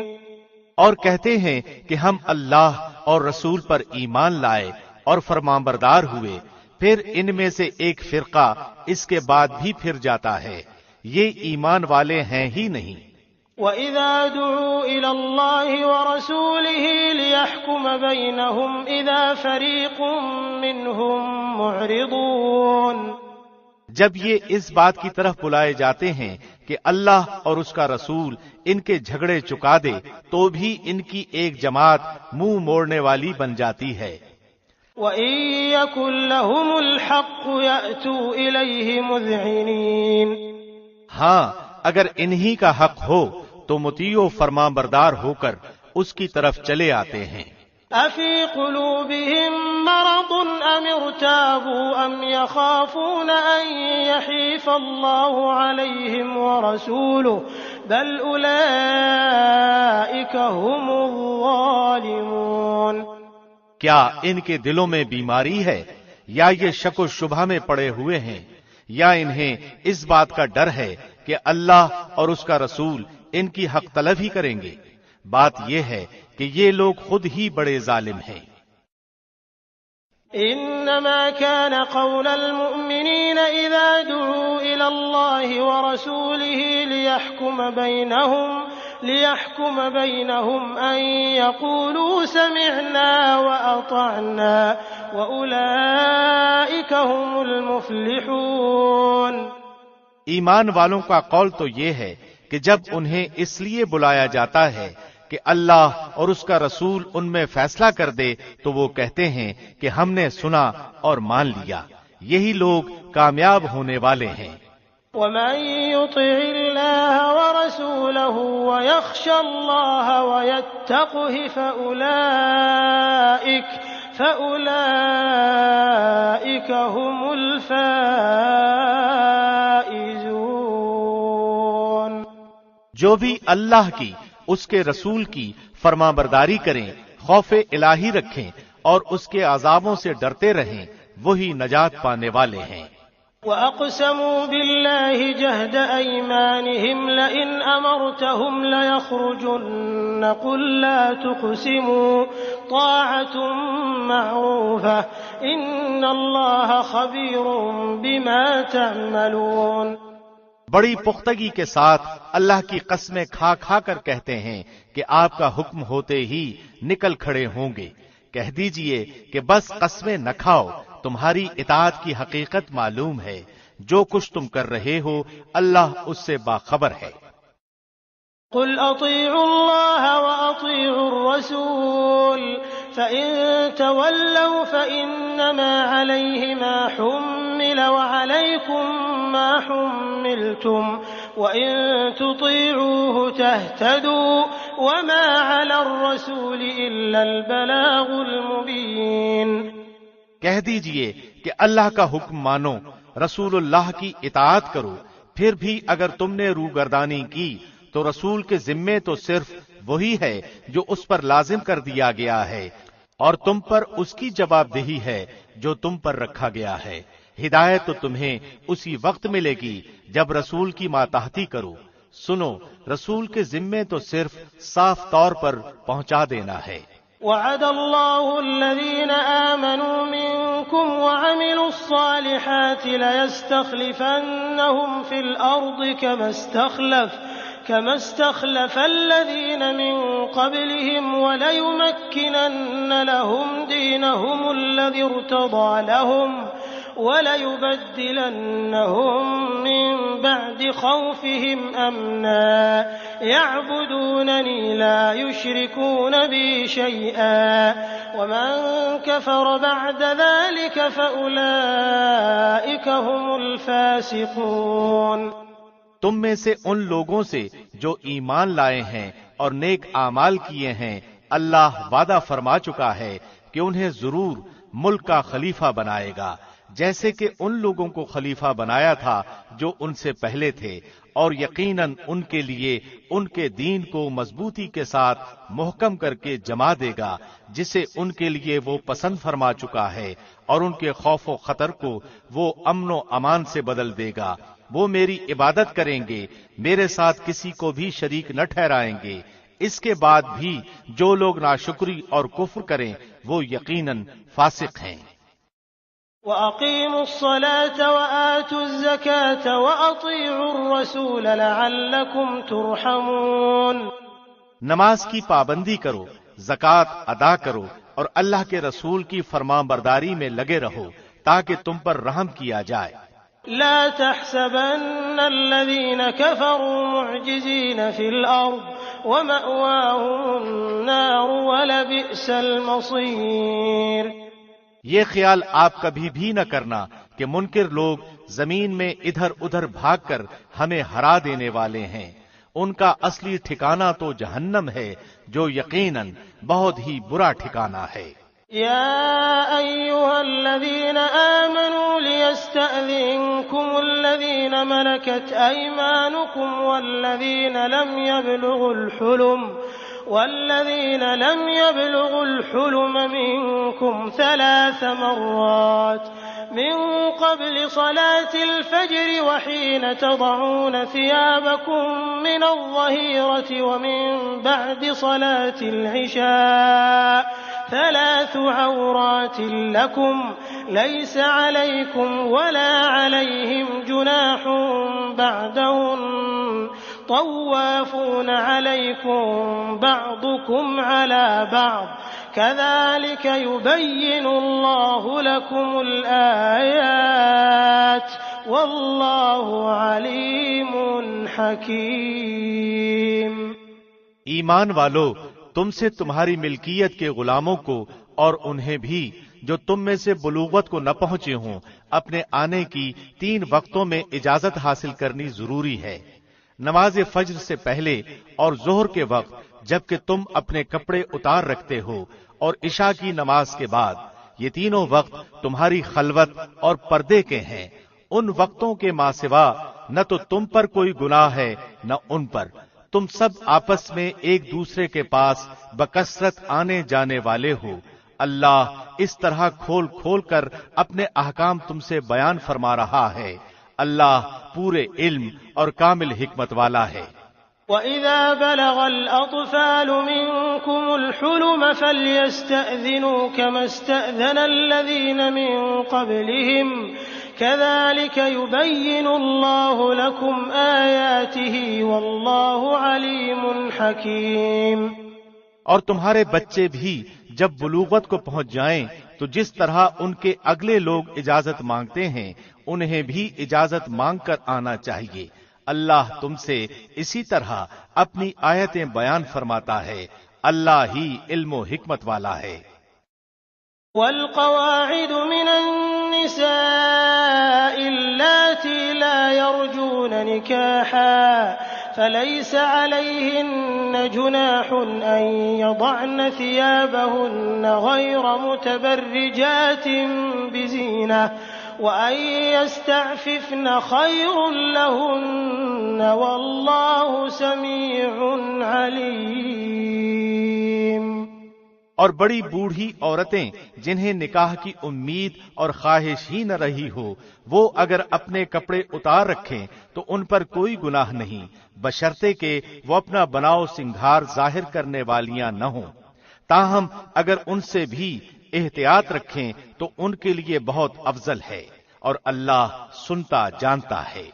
B: اور کہتے ہیں کہ ہم اللہ اور رسول پر ایمان لائے اور فرمانبردار ہوئے، پھر ان میں سے ایک فرقہ اس کے بعد بھی پھر جاتا ہے، یہ ایمان والے ہیں ہی نہیں.
A: وَإِذَا دُعُوا إِلَى اللَّهِ وَرَسُولِهِ لِيَحْكُمَ بَيْنَهُمْ إِذَا فَرِيقٌ مِّنْهُمْ مُعْرِضُونَ
B: جب یہ اس بات کی طرف بلائے جاتے ہیں کہ اللہ اور اس کا رسول ان کے جھگڑے چکا دے تو بھی ان کی ایک جماعت منہ موڑنے والی بن جاتی ہے۔
A: وَإِن يَكُن لَّهُمُ الْحَقُّ يَأْتُوا إِلَيْهِ مُذْعِنِينَ
B: ہاں اگر انہی کا حق ہو تو مطیع و فرمان بردار ہو کر اس کی طرف چلے آتے ہیں۔
A: أَفِي قُلُوبِهِم مَّرَضٌ أَمِ ارْتَابُوا أَمْ يَخَافُونَ أَن يَحِيفَ اللَّهُ عَلَيْهِمْ وَرَسُولُهُ بَلْ أُولَٰئِكَ هُمُ الظَّالِمُونَ
B: کیا ان کے دلوں میں بیماری ہے یا یہ شک و شبہ میں پڑے ہوئے ہیں یا انہیں اس بات کا ڈر ہے کہ اللہ اور اس کا رسول ان کی حق طلب ہی کریں گے؟ بات یہ ہے کہ یہ لوگ خود ہی بڑے ظالم ہیں۔
A: انما كان قول المؤمنين اذا دعوا الى الله ورسوله ليحكم بينهم ان يقولوا سمعنا واطعنا واولئك هم المفلحون
B: ایمان والوں کا قول تو یہ ہے کہ جب انہیں اس لیے بلایا جاتا ہے کہ اللہ اور اس کا رسول ان میں فیصلہ کر دے تو وہ کہتے ہیں کہ ہم نے سنا اور مان لیا، یہی لوگ کامیاب ہونے والے ہیں۔
A: وَمَن يُطِعِ اللَّهَ وَرَسُولَهُ وَيَخْشَ اللَّهَ وَيَتَّقْهِ فَأُولَئِكَ هُمُ الْفَائِزُونَ
B: جو بھی اللہ کی اس کے رسول کی فرمانبرداری کریں، خوف الہی رکھیں اور اس کے عذابوں سے ڈرتے رہیں، وہی نجات پانے والے ہیں۔
A: وَأَقْسَمُوا بِاللَّهِ جَهْدَ أَيْمَانِهِمْ لَئِنْ أَمَرْتَهُمْ لَيَخْرُجُنَّ قُل لَّا تُقْسِمُوا طَاعَةٌ مَّعْرُوفَةٌ إِنَّ اللَّهَ خَبِيرٌ بِمَا تَعْمَلُونَ
B: بڑی پختگی کے ساتھ اللہ کی قسمیں کھا کھا کر کہتے ہیں کہ آپ کا حکم ہوتے ہی نکل کھڑے ہوں گے۔ کہہ دیجئے کہ بس قسمیں نہ کھاؤ، تمہاری اطاعت کی حقیقت معلوم ہے، جو کچھ تم کر رہے ہو اللہ اس سے باخبر ہے۔
A: قل اطیعوا اللہ واطیعوا الرسول فإن تولوا فإنما علیہ ما حمل وعلیکم ما حملتم وإن تطیعوه تهتدوا وما علی الرسول الا البلاغ المبین۔
B: کہہ دیجئے کہ اللہ کا حکم مانو، رسول اللہ کی اطاعت کرو، پھر بھی اگر تم نے روگردانی کی تو رسول کے ذمے تو صرف وہی ہے جو اس پر لازم کر دیا گیا ہے، اور تم پر اس کی جواب دہی ہے جو تم پر رکھا گیا ہے۔ ہدایت تو تمہیں اسی وقت ملے گی جب رسول کی ماتحتی کرو۔ سنو، رسول کے ذمے تو صرف صاف طور پر پہنچا دینا ہے۔
A: وعد الله الذين آمنوا منكم وعملوا الصالحات ليستخلفنهم في الأرض كما استخلف الذين من قبلهم وليمكنن لهم دينهم الذي ارتضى لهم وَلَيُبَدِّلَنَّهُمْ مِنْ بَعْدِ خَوْفِهِمْ أَمْنًا يَعْبُدُونَنِي لَا يُشْرِكُونَ بِي شَيْئًا وَمَنْ كَفَرَ بَعْدَ ذَلِكَ فَأُولَئِكَ هُمُ الْفَاسِقُونَ۔
B: تم میں سے ان لوگوں سے جو ایمان لائے ہیں اور نیک اعمال کیے ہیں، اللہ وعدہ فرما چکا ہے کہ انہیں ضرور ملک کا خلیفہ بنائے گا، جیسے کہ ان لوگوں کو خلیفہ بنایا تھا جو ان سے پہلے تھے، اور یقیناً ان کے لیے ان کے دین کو مضبوطی کے ساتھ محکم کر کے جما دے گا جسے ان کے لیے وہ پسند فرما چکا ہے، اور ان کے خوف و خطر کو وہ امن و امان سے بدل دے گا۔ وہ میری عبادت کریں گے، میرے ساتھ کسی کو بھی شریک نہ ٹھہرائیں گے۔ اس کے بعد بھی جو لوگ ناشکری اور کفر کریں وہ یقیناً فاسق ہیں۔
A: وَأَقِيمُوا الصَّلَاةَ وَآتُوا الزَّكَاةَ وَأَطِيعُوا الرَّسُولَ لَعَلَّكُمْ تُرْحَمُونَ۔
B: نماز کی پابندی کرو، زکوٰۃ ادا کرو اور اللہ کے رسول کی فرمان برداری میں لگے رہو تاکہ تم پر رحم کیا جائے۔
A: لا تحسبن الذين كفروا معجزين في الأرض ومأواهم النار ولبئس المصير۔
B: یہ خیال آپ کبھی بھی نہ کرنا کہ منکر لوگ زمین میں ادھر ادھر بھاگ کر ہمیں ہرا دینے والے ہیں، ان کا اصلی ٹھکانہ تو جہنم ہے جو یقیناً بہت ہی برا ٹھکانہ ہے۔
A: يا أيها الذين آمنوا ليستأذنكم الذين ملكت أيمانكم والذين لم يبلغوا الحلم منكم 3 مرات من قبل صلاة الفجر وحين تضعون ثيابكم من الظهيرة ومن بعد صلاة العشاء 3 عورات لكم ليس عليكم ولا عليهم جناح بعدهن طوافون عليكم بعضكم على بعض كذلك يبين الله لكم الآيات والله عليم حكيم۔
B: ایمان والو، تم سے تمہاری ملکیت کے غلاموں کو اور انہیں بھی جو تم میں سے بلوغت کو نہ پہنچے ہوں اپنے آنے کی 3 وقتوں میں اجازت حاصل کرنی ضروری ہے، نماز فجر سے پہلے اور ظہر کے وقت جبکہ تم اپنے کپڑے اتار رکھتے ہو، اور عشاء کی نماز کے بعد۔ یہ تینوں وقت تمہاری خلوت اور پردے کے ہیں، ان وقتوں کے ماں سوا نہ تو تم پر کوئی گناہ ہے نہ ان پر، تم سب آپس میں ایک دوسرے کے پاس بکثرت آنے جانے والے ہو۔ اللہ اس طرح کھول کھول کر اپنے احکام تم سے بیان فرما رہا ہے، اللہ پورے علم اور کامل حکمت والا ہے۔
A: وَإِذَا بَلَغَ الْأَطْفَالُ مِنكُمُ الْحُلُمَ فَلْيَسْتَأْذِنُوا كَمَا اسْتَأْذَنَ الَّذِينَ مِن قَبْلِهِمْ كَذَلِكَ يُبَيِّنُ اللَّهُ لَكُمْ آيَاتِهِ وَاللَّهُ عَلِيمٌ حَكِيمٌ۔
B: اور تمہارے بچے بھی جب بلوغت کو پہنچ جائیں تو جس طرح ان کے اگلے لوگ اجازت مانگتے ہیں انہیں بھی اجازت مانگ کر آنا چاہیے، اللہ تم سے اسی طرح اپنی آیتیں بیان فرماتا ہے، اللہ ہی علم و حکمت والا ہے۔
A: والقواعد من النساء اللاتي لا يرجون نكاحا فليس عليهن جناح أن يضعن ثيابهن غير متبرجات بزينة وأن يستعففن خير لهن والله سميع عليم۔
B: اور بڑی بوڑھی عورتیں جنہیں نکاح کی امید اور خواہش ہی نہ رہی ہو، وہ اگر اپنے کپڑے اتار رکھیں تو ان پر کوئی گناہ نہیں، بشرطے کہ وہ اپنا بناؤ سنگھار ظاہر کرنے والیاں نہ ہوں، تاہم اگر ان سے بھی احتیاط رکھیں تو ان کے لیے بہت افضل ہے، اور اللہ سنتا جانتا ہے۔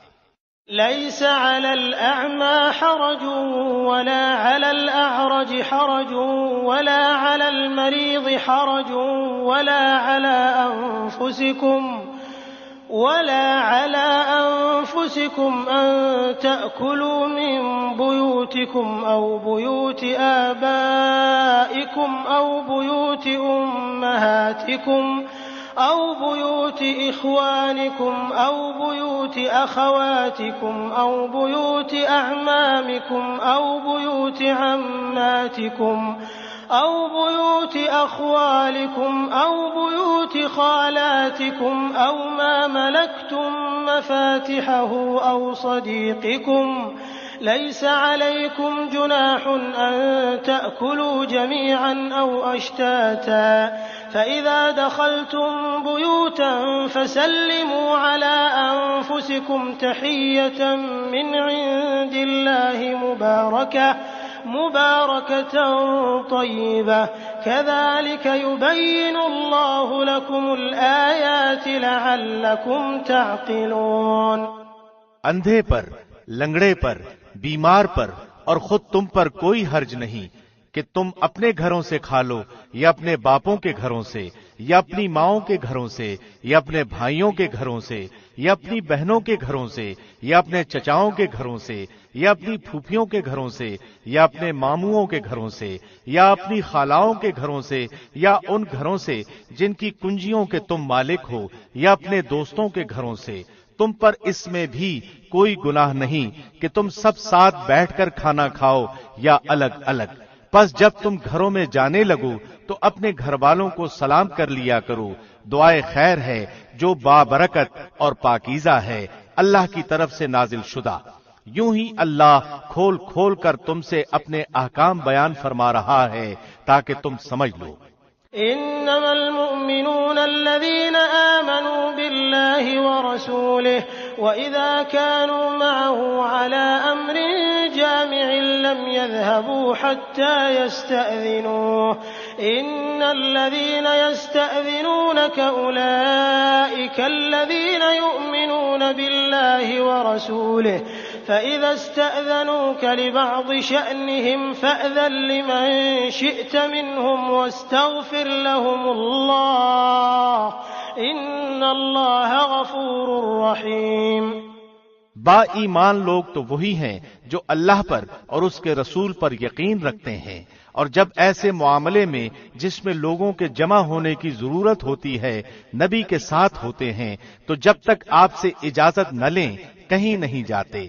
A: ليس على الأعمى حرج ولا على الأعرج حرج ولا على المريض حرج ولا على أنفسكم أن تأكلوا من بيوتكم أو بيوت آبائكم أو بيوت أمهاتكم أو بيوت إخوانكم أو بيوت أخواتكم أو بيوت أعمامكم أو بيوت عماتكم أو بيوت أخوالكم أو بيوت خالاتكم أو ما ملكتم مفاتحه أو صديقكم ليس عليكم جناح أن تأكلوا جميعا أو أشتاتا فإذا دخلتم بيوتا فسلموا على أنفسكم تحية من عند الله مباركة طيبة كذلك يبين الله لكم الآيات لعلكم تعقلون۔
B: اندھے پر، لنگڑے پر، بیمار پر اور خود تم پر کوئی حرج نہیں کہ تم اپنے گھروں سے کھا لو یا اپنے باپوں کے گھروں سے یا اپنی ماؤں کے گھروں سے یا اپنے بھائیوں کے گھروں سے یا اپنی بہنوں کے گھروں سے یا اپنے چچاؤں کے گھروں سے یا اپنی پھوپھیوں کے گھروں سے یا اپنے ماموؤں کے گھروں سے یا اپنی خالاؤں کے گھروں سے یا ان گھروں سے جن کی کنجیوں کے تم مالک ہو یا اپنے دوستوں کے گھروں سے۔ تم پر اس میں بھی کوئی گناہ نہیں کہ تم سب ساتھ بیٹھ کر کھانا کھاؤ یا الگ الگ۔ پس جب تم گھروں میں جانے لگو تو اپنے گھر والوں کو سلام کر لیا کرو۔ دعائے خیر ہے جو بابرکت اور پاکیزہ ہے، اللہ کی طرف سے نازل شدہ۔ یوں ہی اللہ کھول کھول کر تم سے اپنے احکام بیان فرما رہا ہے تاکہ تم سمجھ لو۔
A: انما المؤمنون الذين آمنوا بالله ورسوله واذا كانوا معه على امر جامع لم يذهبوا حتى يستأذنوه ان الذين يستأذنونك اولئك الذين يؤمنون بالله ورسوله فإذا استأذنوك لبعض شأنهم فأذن لمن شئت منهم واستغفر لهم الله إن الله غفور رحيم۔
B: با ایمان لوگ تو وہی ہیں جو اللہ پر اور اس کے رسول پر یقین رکھتے ہیں، اور جب ایسے معاملے میں جس میں لوگوں کے جمع ہونے کی ضرورت ہوتی ہے نبی کے ساتھ ہوتے ہیں تو جب تک آپ سے اجازت نہ لیں کہیں نہیں جاتے۔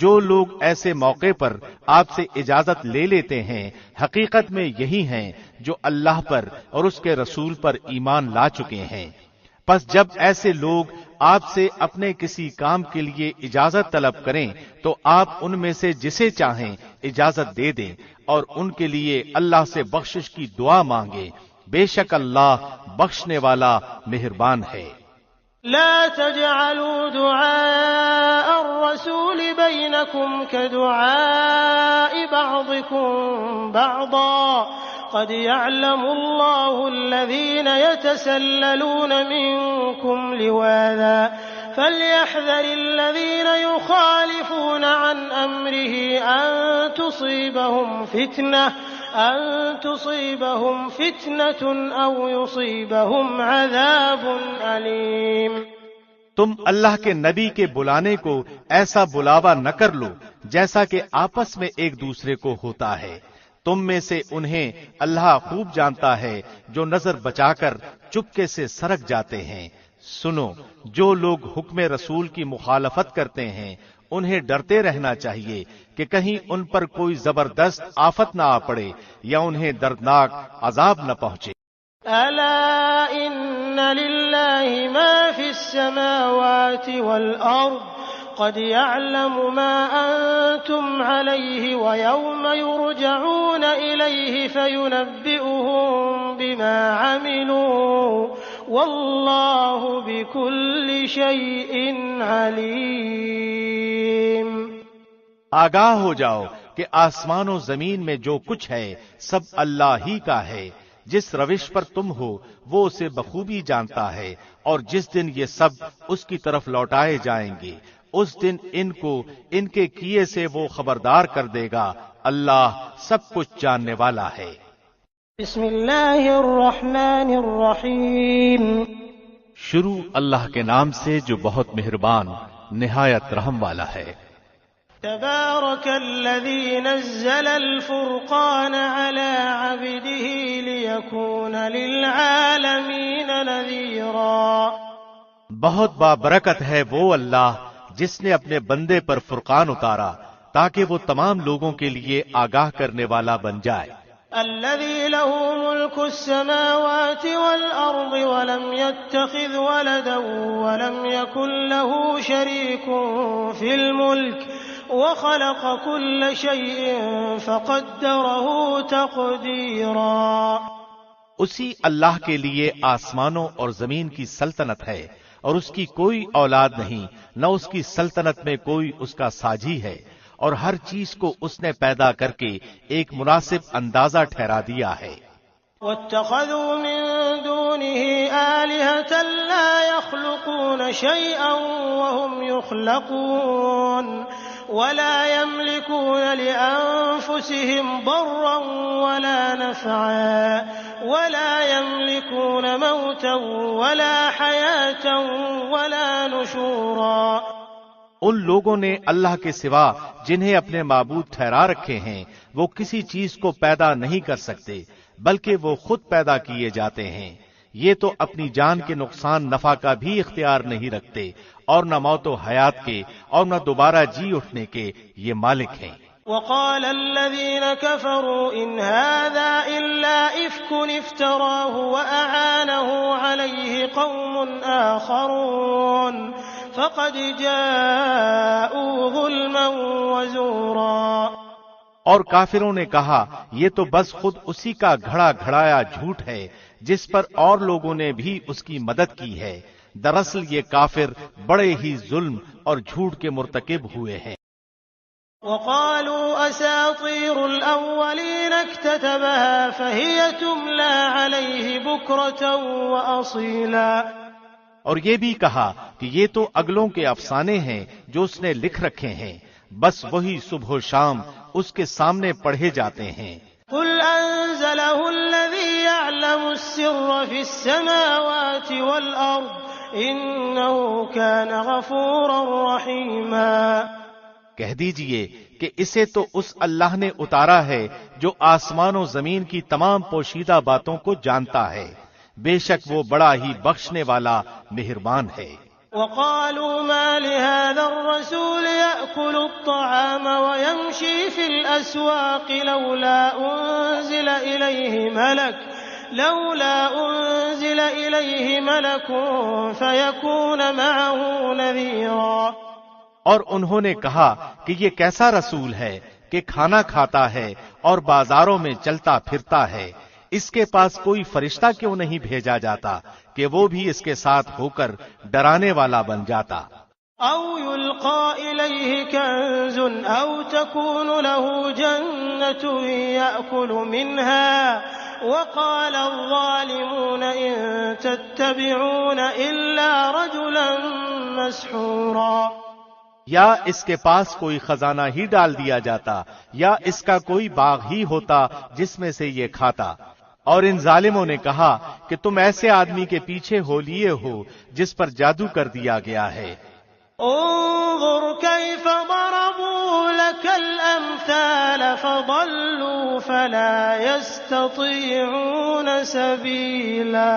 B: جو لوگ ایسے موقع پر آپ سے اجازت لے لیتے ہیں حقیقت میں یہی ہیں جو اللہ پر اور اس کے رسول پر ایمان لا چکے ہیں۔ پس جب ایسے لوگ آپ سے اپنے کسی کام کے لیے اجازت طلب کریں تو آپ ان میں سے جسے چاہیں اجازت دے دیں اور ان کے لیے اللہ سے بخشش کی دعا مانگیں، بے شک اللہ بخشنے والا مہربان ہے۔
A: لا تجعلوا دعاء الرسول بينكم كدعاء بعضكم بعضا قد يعلم الله الذين يتسللون منكم لواذا فليحذر الذين يخالفون عن أمره أن تصيبهم فتنة أو يصيبهم عذاب أليم۔
B: تم اللہ کے نبی کے بلانے کو ایسا بلاوا نہ کر لو جیسا کہ آپس میں ایک دوسرے کو ہوتا ہے۔ تم میں سے انہیں اللہ خوب جانتا ہے جو نظر بچا کر چپکے سے سرک جاتے ہیں۔ سنو، جو لوگ حکم رسول کی مخالفت کرتے ہیں انہیں ڈرتے رہنا چاہیے کہ کہیں ان پر کوئی زبردست آفت نہ آ پڑے یا انہیں دردناک عذاب نہ پہنچے۔
A: ألا إن لله ما في السماوات والأرض قد يعلم ما أنتم عليه ويوم يرجعون إليه فينبئهم بما عملوا والله بكل شيء عليم۔
B: آگاہ ہو جاؤ کہ آسمان و زمین میں جو کچھ ہے سب اللہ ہی کا ہے۔ جس روش پر تم ہو وہ اسے بخوبی جانتا ہے، اور جس دن یہ سب اس کی طرف لوٹائے جائیں گے اس دن ان کو ان کے کیے سے وہ خبردار کر دے گا۔ اللہ سب کچھ جاننے والا ہے۔
A: بسم اللہ الرحمن الرحیم۔
B: شروع اللہ کے نام سے جو بہت مہربان نہایت رحم والا ہے۔
A: تبارك الذي نزل الفرقان على عبده ليكون للعالمين نذيرا۔
B: بہت بابرکت ہے وہ اللہ جس نے اپنے بندے پر فرقان اتارا تاکہ وہ تمام لوگوں کے لیے آگاہ کرنے والا بن جائے۔
A: الذي له ملك السماوات والأرض ولم يتخذ ولدا ولم يكن له شريك في الملك وخلق كل شيء فقدره تقديرا۔
B: اسی اللہ کے لیے آسمانوں اور زمین کی سلطنت ہے اور اس کی کوئی اولاد نہیں، نہ اس کی سلطنت میں کوئی اس کا ساجی ہے، اور ہر چیز کو اس نے پیدا کر کے ایک مناسب اندازہ ٹھہرا دیا ہے۔
A: واتخذوا من دونه آلهة لا يخلقون شيئا وهم يخلقون ولا يملكون لأنفسهم ضرا ولا نفعا ولا يملكون موتا ولا حياة ولا نشورا۔
B: ان لوگوں نے اللہ کے سوا جنہیں اپنے معبود ٹھہرا رکھے ہیں وہ کسی چیز کو پیدا نہیں کر سکتے بلکہ وہ خود پیدا کیے جاتے ہیں۔ یہ تو اپنی جان کے نقصان نفع کا بھی اختیار نہیں رکھتے اور نہ موت و حیات کے اور نہ دوبارہ جی اٹھنے کے یہ مالک ہیں۔
A: وقال الذين كفروا إن هذا إلا إفك افتراه وأعانه عليه قوم آخرون فقد جاءوا ظلما وزورا۔
B: اور کافروں نے کہا یہ تو بس خود اسی کا گھڑا گھڑایا جھوٹ ہے جس پر اور لوگوں نے بھی اس کی مدد کی ہے۔ دراصل یہ کافر بڑے ہی ظلم اور جھوٹ کے مرتکب ہوئے ہیں۔
A: وقالوا أساطير الأولين اكتتبها فهي تملى عليه بكرة وأصيلا۔
B: اور یہ بھی کہا کہ یہ تو اگلوں کے افسانے ہیں جو اس نے لکھ رکھے ہیں، بس وہی صبح و شام اس کے سامنے پڑھے جاتے ہیں۔
A: قل أنزله الذي يعلم السر في السماوات والأرض إنه كان غفورا رحيما۔
B: کہہ دیجئے کہ اسے تو اس اللہ نے اتارا ہے جو آسمان و زمین کی تمام پوشیدہ باتوں کو جانتا ہے، بے شک وہ بڑا ہی بخشنے والا مہربان ہے۔
A: وقالوا ما لهذا الرسول يأكل الطعام ويمشي في الأسواق لولا أنزل إليه ملك فيكون معه نذيرا۔
B: اور انہوں نے کہا کہ یہ کیسا رسول ہے کہ کھانا کھاتا ہے اور بازاروں میں چلتا پھرتا ہے، اس کے پاس کوئی فرشتہ کیوں نہیں بھیجا جاتا کہ وہ بھی اس کے ساتھ ہو کر ڈرانے والا بن جاتا۔
A: او يلقى إليه كنز او تكون له جنة يأكل منها وقال الظالمون إن تتبعون إلا رجلا مسحورا۔
B: یا اس کے پاس کوئی خزانہ ہی ڈال دیا جاتا یا اس کا کوئی باغ ہی ہوتا جس میں سے یہ کھاتا، اور ان ظالموں نے کہا کہ تم ایسے آدمی کے پیچھے ہو لیے ہو جس پر جادو کر دیا گیا ہے۔
A: انظر كيف ضربوا لك الأمثال فضلوا فلا يستطيعون سبيلا۔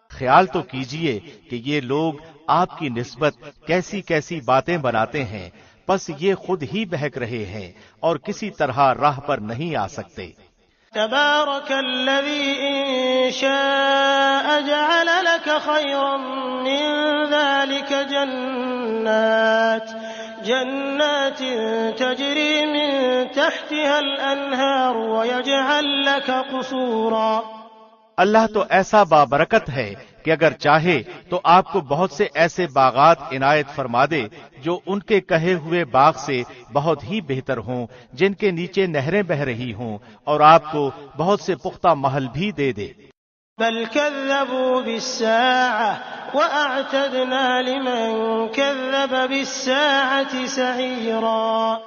B: خیال تو کیجئے کہ یہ لوگ آپ کی نسبت کیسی کیسی باتیں بناتے ہیں، پس یہ خود ہی بہک رہے ہیں اور کسی طرح راہ پر نہیں آ سکتے۔
A: تبارك الذي إن شاء جعل لك خيرا من ذلك جنات تجري من تحتها الأنهار ويجعل لك قصورا۔
B: اللہ تو ایسا بابرکت ہے کہ اگر چاہے تو آپ کو بہت سے ایسے باغات عنایت فرما دے جو ان کے کہے ہوئے باغ سے بہت ہی بہتر ہوں، جن کے نیچے نہریں بہ رہی ہوں، اور آپ کو بہت سے پختہ محل بھی دے دے۔
A: بل كذبوا بالساعة وأعتدنا لمن كذب بالساعة سعيرا۔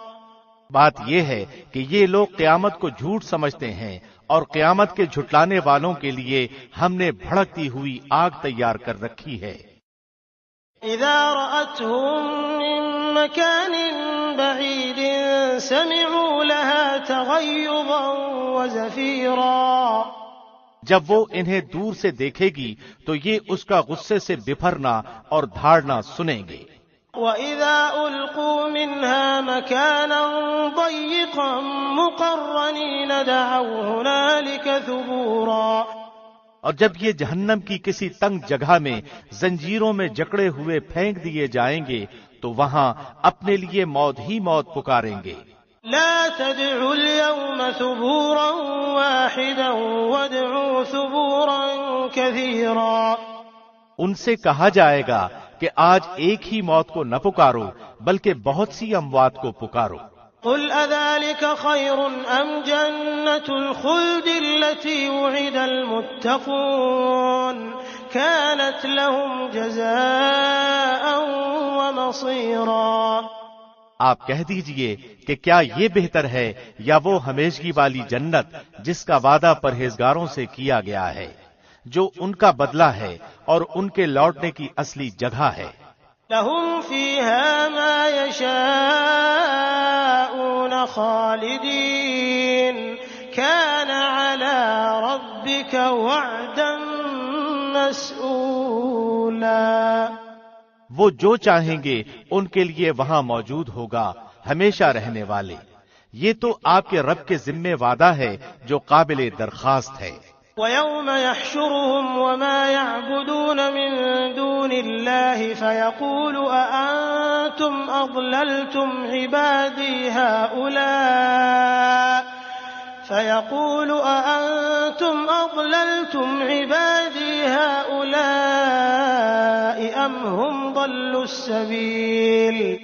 B: بات یہ ہے کہ یہ لوگ قیامت کو جھوٹ سمجھتے ہیں اور قیامت کے جھٹلانے والوں کے لیے ہم نے بھڑکتی ہوئی آگ تیار کر رکھی ہے۔
A: اذا رأتهم من مكان بعيد سمعوا لها تغيظا وزفيرا۔
B: جب وہ انہیں دور سے دیکھے گی تو یہ اس کا غصے سے بپھرنا اور دھاڑنا سنیں گے۔
A: وَإِذَا أُلْقُوا مِنْهَا مَكَانًا ضَيِّقًا مُقَرَّنِينَ دَعَوْا هُنَالِكَ ثُبُورًا۔
B: اور جب یہ جہنم کی کسی تنگ جگہ میں زنجیروں میں جکڑے ہوئے پھینک دیے جائیں گے تو وہاں اپنے لیے موت ہی موت پکاریں گے۔
A: لا تدعوا اليوم ثبورا واحدا وادعوا ثبورا كثيرا۔
B: ان سے کہا جائے گا کہ آج ایک ہی موت کو نہ پکارو بلکہ بہت سی اموات کو پکارو۔
A: قل أذلك خير أم جنة الخلد التي وعد المتقون كانت لهم جزاء ومصيرا۔
B: آپ کہہ دیجئے کہ کیا یہ بہتر ہے یا وہ ہمیشگی والی جنت جس کا وعدہ پرہیزگاروں سے کیا گیا ہے، جو ان کا بدلہ ہے اور ان کے لوٹنے کی اصلی جگہ ہے۔
A: لهم فيها ما يشاءون خالدين كان على ربك وعدا مسئولا۔
B: وہ جو چاہیں گے ان کے لیے وہاں موجود ہوگا، ہمیشہ رہنے والے۔ یہ تو آپ کے رب کے ذمے وعدہ ہے جو قابل درخواست ہے۔
A: وَيَوْمَ يَحْشُرُهُمْ وَمَا يَعْبُدُونَ مِن دُونِ اللَّهِ فَيَقُولُ أَأَنتُمْ أَضْلَلْتُمْ عِبَادِي هَؤُلَاءِ أَمْ هُمْ ضَلُّوا السَّبِيلَ۔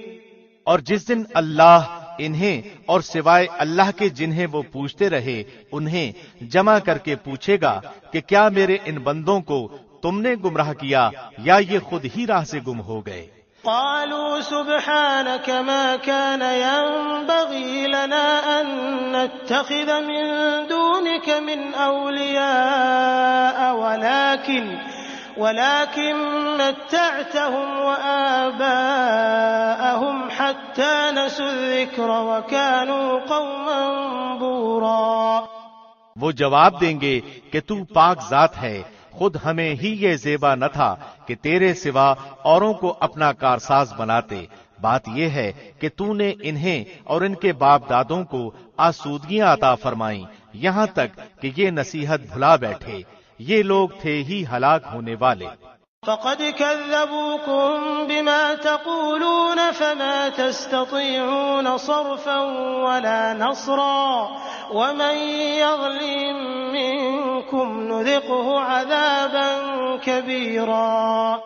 B: اور جس دن اللہ انہیں اور سوائے اللہ کے جنہیں وہ پوچھتے رہے انہیں جمع کر کے پوچھے گا کہ کیا میرے ان بندوں کو تم نے گمراہ کیا یا یہ خود ہی راہ سے گم ہو گئے؟
A: قالوا سبحانك ما كان ينبغي لنا أن نتخذ من دونك من أولياء ولكن متعتهم وآباءهم حتى نسوا الذكر وكانوا قوما بورا۔
B: وہ جواب دیں گے کہ تو پاک ذات ہے، خود ہمیں ہی یہ زیبا نہ تھا کہ تیرے سوا اوروں کو اپنا کارساز بناتے۔ بات یہ ہے کہ تو نے انہیں اور ان کے باپ دادوں کو آسودگیاں عطا فرمائیں یہاں تک کہ یہ نصیحت بھلا بیٹھے۔ یہ لوگ تھے ہی ہلاک ہونے والے۔
A: فقد كذبوكم بما تقولون فما تستطيعون صرفا ولا نصرا ومن يظلم منكم نذقه عذابا كبيرا۔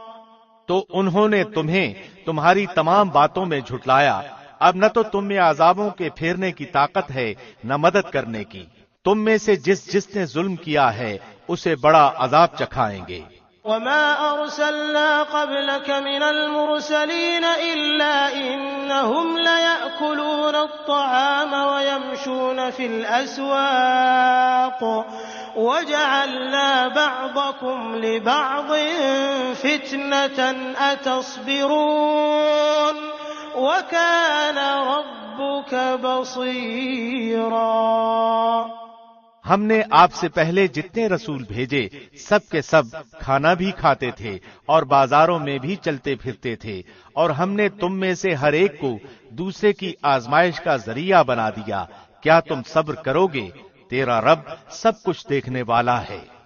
B: تو انہوں نے تمہیں تمہاری تمام باتوں میں جھٹلایا، اب نہ تو تم میں عذابوں کے پھیرنے کی طاقت ہے نہ مدد کرنے کی۔ تم میں سے جس نے ظلم کیا ہے اسے بڑا عذاب چکھائیں گے۔
A: وما أرسلنا قبلك من المرسلين إلا إنهم ليأكلون الطعام ويمشون في الأسواق وجعلنا بعضكم لبعض فتنة أتصبرون وكان ربك بصيرا۔
B: ہم نے آپ سے پہلے جتنے رسول بھیجے سب کے سب کھانا بھی کھاتے تھے اور بازاروں میں بھی چلتے پھرتے تھے، اور ہم نے تم میں سے ہر ایک کو دوسرے کی آزمائش کا ذریعہ بنا دیا۔ کیا تم صبر کرو گے؟ تیرا رب سب کچھ دیکھنے والا ہے۔